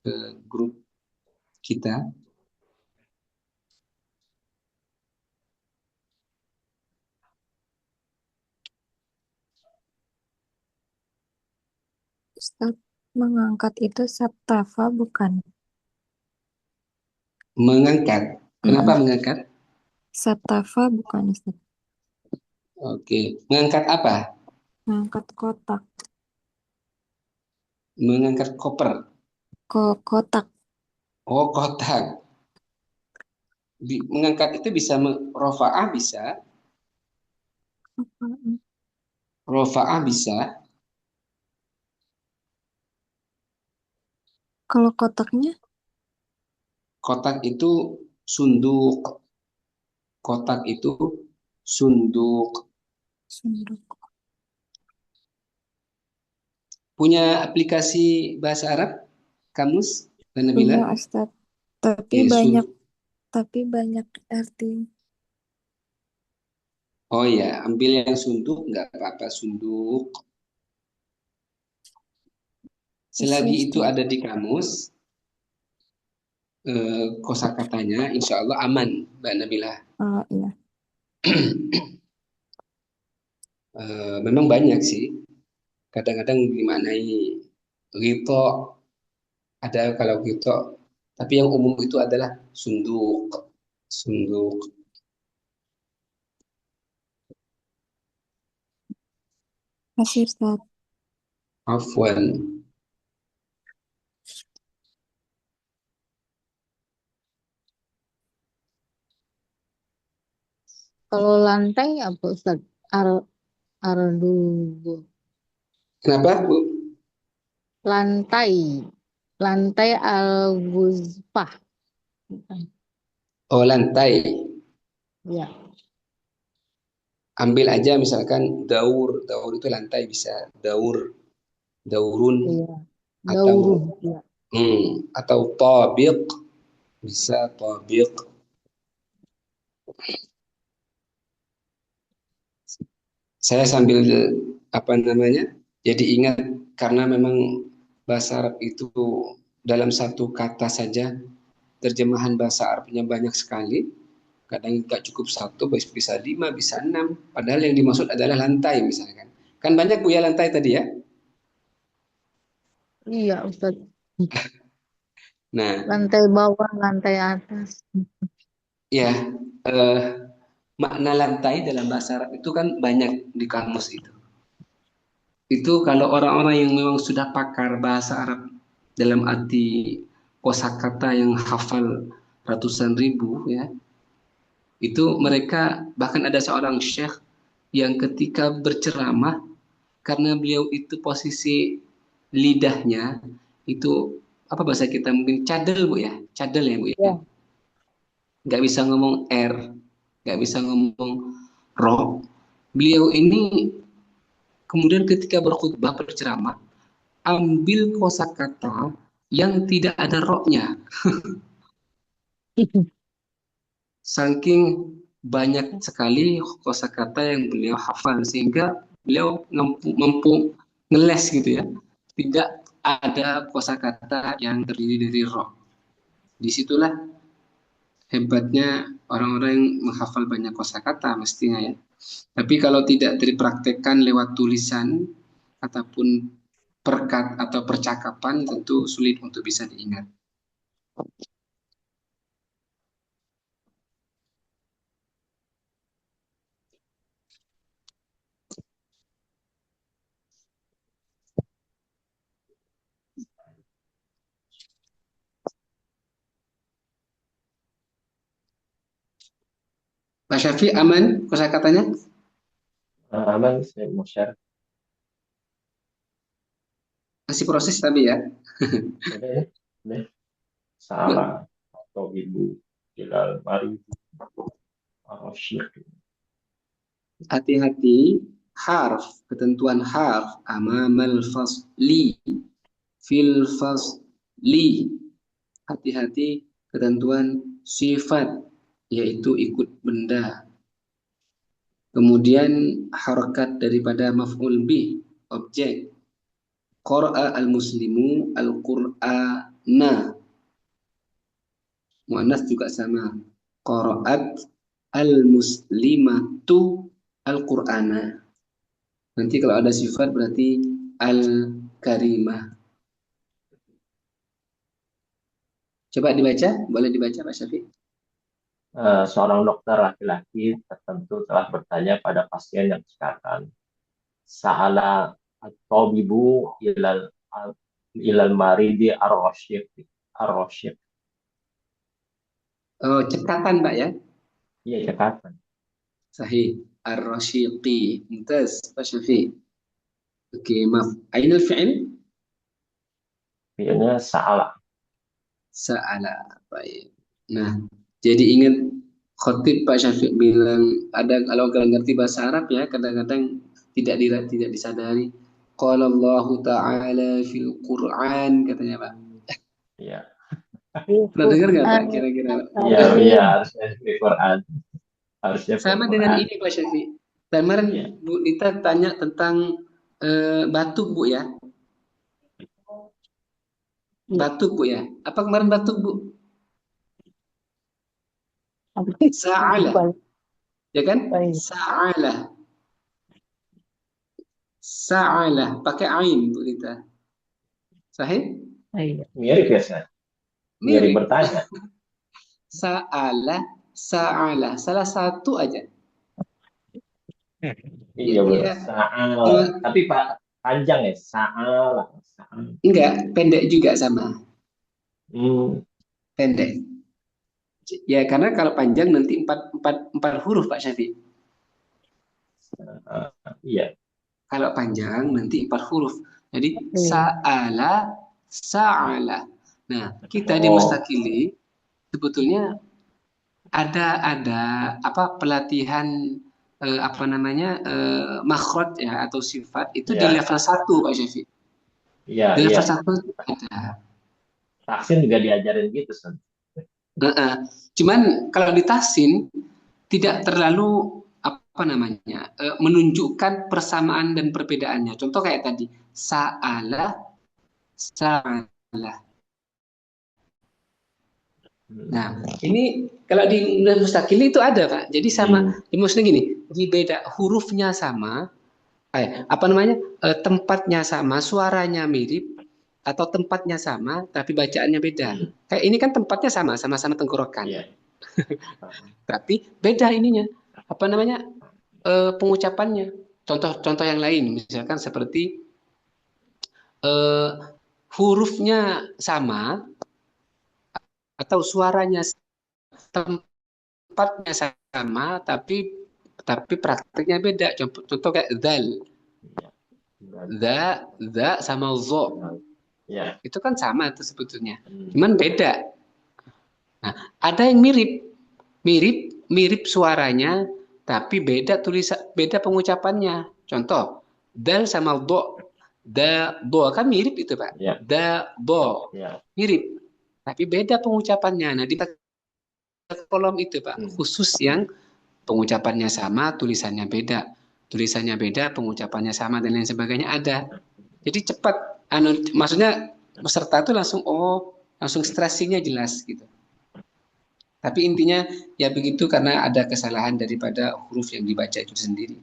ke grup kita. Ustaz, mengangkat itu Saptafa bukan? Mengangkat. Kenapa Mm-mm. mengangkat? Saptafa bukan Ustaz. Oke, mengangkat apa? Mengangkat kotak. Mengangkat koper. Kotak. Oh, kotak. Mengangkat itu bisa rofa'ah bisa, rofa'ah bisa. Kalau kotaknya Kotak itu sunduk. Kotak itu sunduk. sunduk. Punya aplikasi bahasa Arab, Kamus, dan Nabila? Punya Ustaz. Tapi Oke, banyak arti. oh ya, ambil yang sunduk, nggak apa-apa sunduk. Bisa Selagi itu Ustaz. ada di kamus, kosakatanya, insya Allah aman, Mbak Nabila. Oh iya. Memang banyak sih. Kadang-kadang dimaknai rito, ada kalau rito. Tapi yang umum itu adalah sunduk. Sunduk. Masih Ustaz. Afwan. Kalau lantai apa Ustaz? Ar ardu Kenapa, Bu? lantai. Lantai al-ghuzfah. Bukan. Oh, lantai. Ya, Ambil aja misalkan daur. Daur itu lantai bisa. Daur. Daurun. iya. Atau Dauruh. Ya. Atau tabiq, bisa tabiq. Saya sambil apa namanya? Jadi ingat karena memang bahasa Arab itu dalam satu kata saja terjemahan bahasa Arabnya banyak sekali. Kadang nggak cukup satu, bisa 5, bisa 6. Padahal yang dimaksud adalah lantai misalkan. Kan banyak Bu ya lantai tadi ya. Iya, Ustaz. Nah, Lantai bawah, lantai atas. ya eh, makna lantai dalam bahasa Arab itu kan banyak di kamus itu. Itu kalau orang-orang yang memang sudah pakar bahasa Arab dalam arti kosakata yang hafal ratusan ribu ya, itu mereka bahkan ada seorang syekh yang ketika berceramah karena beliau itu posisi lidahnya itu apa bahasa kita mungkin cadel Bu ya, cadel ya Bu ya, Ya. nggak bisa ngomong R, nggak bisa ngomong ro. Beliau ini kemudian ketika berkhutbah berceramah ambil kosakata yang tidak ada roknya. Saking banyak sekali kosakata yang beliau hafal sehingga beliau mampu ngeles gitu ya. Tidak ada kosakata yang terdiri dari roh. Disitulah hebatnya orang-orang yang menghafal banyak kosakata mestinya ya. Tapi kalau tidak dipraktekkan lewat tulisan ataupun perkat atau percakapan tentu sulit untuk bisa diingat. Pak Syafi aman kosakatanya? Aman, saya mau share. Masih proses tapi ya. Udah, udah. Salah atau ibu Hilal mari syirk. Hati-hati harf, ketentuan harf amamal fasli fil fasli. Hati-hati ketentuan sifat yaitu ikut benda. Kemudian harokat daripada maf'ul bih objek. Qara'a al-muslimu al-Qur'ana. Muannas juga sama. Qara'at al-muslimatu al-Qur'ana. Nanti kalau ada sifat berarti al-karimah. Coba dibaca, boleh dibaca Pak Syafiq? Seorang dokter laki-laki tertentu telah bertanya pada pasien yang cekatan. Sa'ala at-tabibu ilal maridi ar-rasyid. Oh, cekatan Pak ya? Iya, cekatan. Sahih. Ar-rasyiqi. Mumtaz, Pak Syafiq. Oke, maaf. Ainul fi'il? Fi'ilnya sa'ala. Sa'ala. Baik. Nah, jadi ingat khotib Pak Syafiq bilang ada kalau kalian ngerti bahasa Arab ya kadang-kadang tidak disadari. Qala Allah Ta'ala fil Qur'an katanya Pak. Iya. Pernah dengar nggak Pak kira-kira? Iya, iya, harusnya di Quran. Harusnya di Sama dengan Quran. ini Pak Syafiq. Kemarin Iya. Bu Nita tanya tentang batuk Bu ya. Batuk Bu ya. Apa kemarin batuk Bu? Sa'ala. Ya kan? Baik. Sa'ala. Sa'ala. Pakai ain Bu Nita. Sahih? Iya. Mirip ya, Seth? Mirip bertanya. Sa'ala. Sa'ala. Salah satu aja. Iya, benar. Ya, Sa'ala. Tapi Pak panjang ya, sa'ala. enggak, pendek juga sama. Pendek. Ya, karena kalau panjang nanti empat huruf Pak Syafiq. Iya. Kalau panjang nanti 4 huruf. Jadi sa'ala, sa'ala. Nah, kita di Mustaqili sebetulnya ada apa pelatihan apa namanya makhraj ya atau sifat itu di level 1 Pak Syafiq. Iya, Di level iya. 1 itu ada. Taksin juga diajarin gitu, San. Cuman kalau di tahsin tidak terlalu apa namanya menunjukkan persamaan dan perbedaannya. Contoh kayak tadi sa'ala, sa'ala. Nah, ini kalau di mustaqil itu ada, Pak. Jadi sama, maksudnya gini, di beda hurufnya sama, apa namanya, tempatnya sama, suaranya mirip, atau tempatnya sama, tapi bacaannya beda. Kayak ini kan tempatnya sama, sama-sama tenggorokan. Iya. Tapi beda ininya, apa namanya, pengucapannya. Contoh yang lain, misalkan seperti hurufnya sama, atau suaranya tempatnya sama tapi prakteknya beda. Contoh kayak zal, za sama zo Ya. itu kan sama itu sebetulnya, cuman beda. Nah, ada yang mirip suaranya tapi beda beda pengucapannya. Contoh dal sama do kan mirip itu, Pak. Ya. Do Ya. mirip tapi beda pengucapannya. Nah, di kolom itu, Pak, khusus yang pengucapannya sama, tulisannya beda, pengucapannya sama dan lain sebagainya ada. Jadi cepat, maksudnya peserta itu langsung stressingnya jelas gitu. Tapi intinya ya begitu karena ada kesalahan daripada huruf yang dibaca itu sendiri.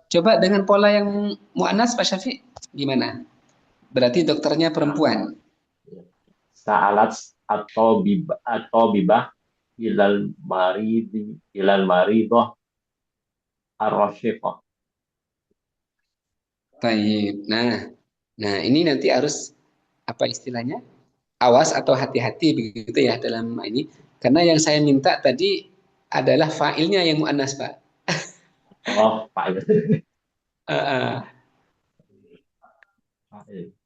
Coba dengan pola yang mu'annas, Pak Syafiq, gimana? Berarti dokternya perempuan. Sa'alat atau bibah ilal maridoh ar-rasyiqah. Baik. Nah ini nanti harus apa istilahnya? Awas atau hati-hati begitu ya dalam ini. Karena yang saya minta tadi adalah fa'ilnya yang mu'annas, Pak. Oh, fa'il.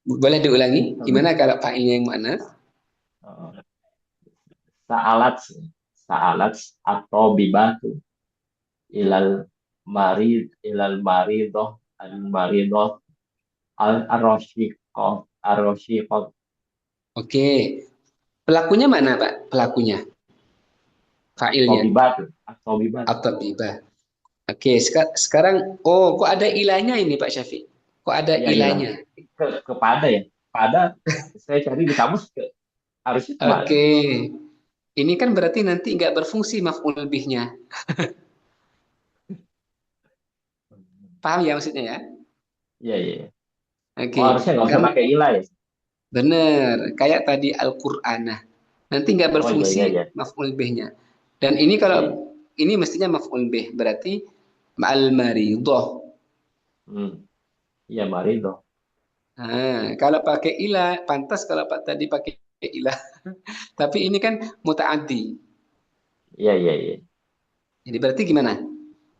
Boleh diulangi? Gimana kalau fa'ilnya yang mu'annas? Sa'alat atau bibatu ilal maridoh ar-rasyiqah. Oke. Pelakunya mana, Pak? Pelakunya. Fa'ilnya. Atau bibatu. Atau bibah. Oke, sekarang kok ada ilahnya ini, Pak Syafiq? Kok ada Ya, ilahnya? Kepada ya. Pada saya cari di kamus harusnya kemana? Oke. Ini kan berarti nanti nggak berfungsi maf'ul bihnya. Paham ya maksudnya ya? Iya, iya. Oke. Harusnya nggak usah pakai ilah ya. Bener, kayak tadi Al-Qur'anah. Nanti nggak berfungsi iya. maf'ul bihnya. Dan ini kalau ini mestinya maf'ul bih, berarti ma'al maridoh. Iya, maridoh. Nah, kalau pakai ilah, pantas kalau Pak tadi pakai ilah. Tapi ini kan muta'addi. Iya. Jadi berarti gimana?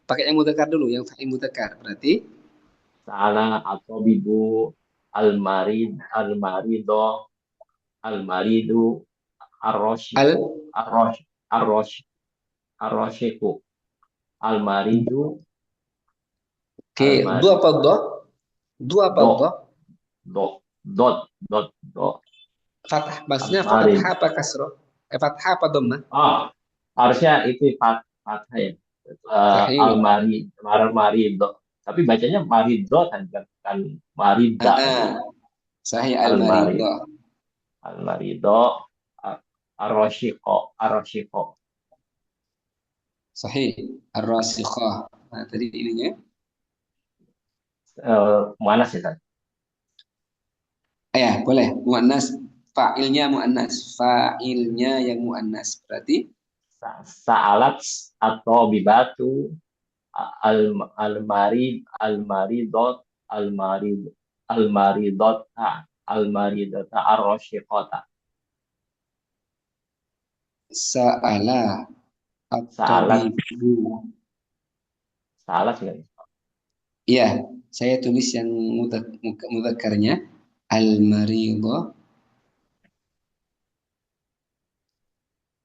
Pakai yang mudzakkar dulu, yang fa'il mudzakkar. Berarti Sa'ala atau bibu al-marido al-maridu arrosyiku al-maridu. oke, dua apa do? Dua apa do? Dot. Fathah, maksudnya Al-marid. fathah apa kasroh? Fathah apa dhammah? Harusnya itu fathah ya. Al-marido. Tapi bacanya marido kan marida. Sahih al-marido. Al-marido arrosyiqo. Sahih ar-rasikhah. Nah, tadi ininya. Muannas ya, San? Ya, boleh. Muannas, fa'ilnya muannas. Fa'ilnya yang muannas. Berarti Sa'alat atau bibatu al-maridot al-maridota ar-rasyiqata. sa'ala Sa'alat. at-tabibu. Salah sih. Iya, saya tulis yang mudzakarnya al-marido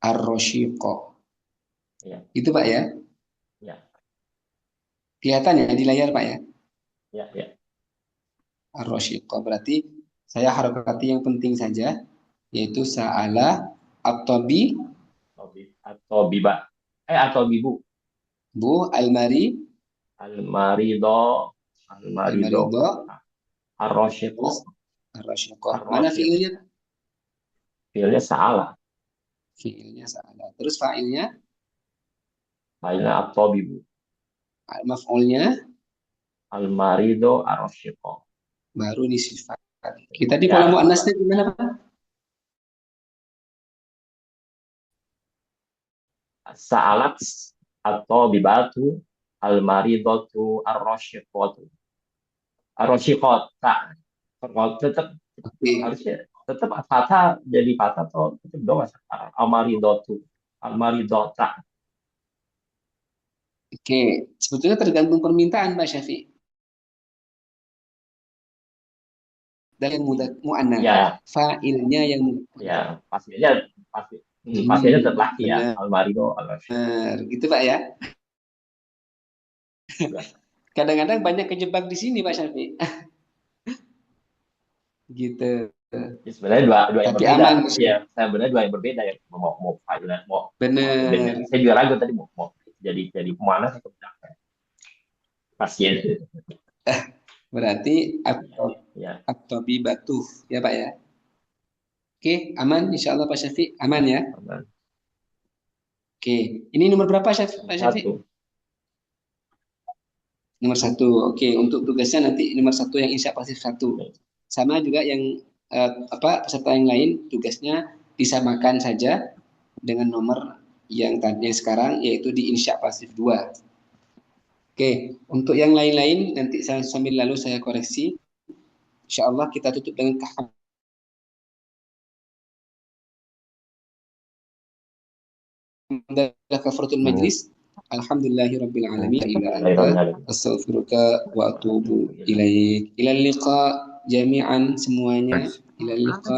ar-rasyiqo. Ya. Itu Pak ya? Ya. Kelihatan ya di layar Pak ya? Ya. Ar-rasyiqo berarti saya harokati yang penting saja. yaitu sa'ala at-tabi atau biba atau bibu bu al-mari almarido almarido al-marido arrosyiko terus ar-rasyiqah. Mana fiilnya? fiilnya salah Fiilnya sa'ala. Terus fa'ilnya, lainnya atau bibu maf'ulnya almarido arrosyiko baru disifat. Kita di pola ya muannasnya gimana, Pak? sa'alat atau bibatu almaridotu arrosyiko tak tetap Oke. harusnya tetap fathah jadi fathah atau tetap dong almaridota Oke, sebetulnya tergantung permintaan Pak Syafiq. Dan yang mu'annas, ya fa'ilnya yang ya pastinya tetap laki ya benar, almarido arrosyiko gitu Pak ya. Kadang-kadang banyak kejebak di sini Pak Syafiq. Gitu. ya, sebenarnya dua yang Tapi berbeda aman. ya sebenarnya dua yang berbeda ya mau fa'ilah mau Benar. saya juga ragu tadi mau jadi kemana sih pasien Berarti ya atau batu ya Pak ya. Oke, aman insya Allah Pak Syafiq, aman ya. aman. Oke, ini nomor berapa Pak Syafiq? Satu Nomor 1. Oke, untuk tugasnya nanti nomor 1 yang insya pasif 1. Sama juga yang peserta yang lain tugasnya disamakan saja dengan nomor yang tadinya sekarang yaitu di insya pasif 2. Oke, untuk yang lain-lain nanti sambil lalu saya koreksi. Insya Allah kita tutup dengan kafaratul majlis. Alhamdulillahirabbil alamin. Astaghfiruka wa atubu ilaik. Ilal liqa jami'an semuanya. Ilal liqa.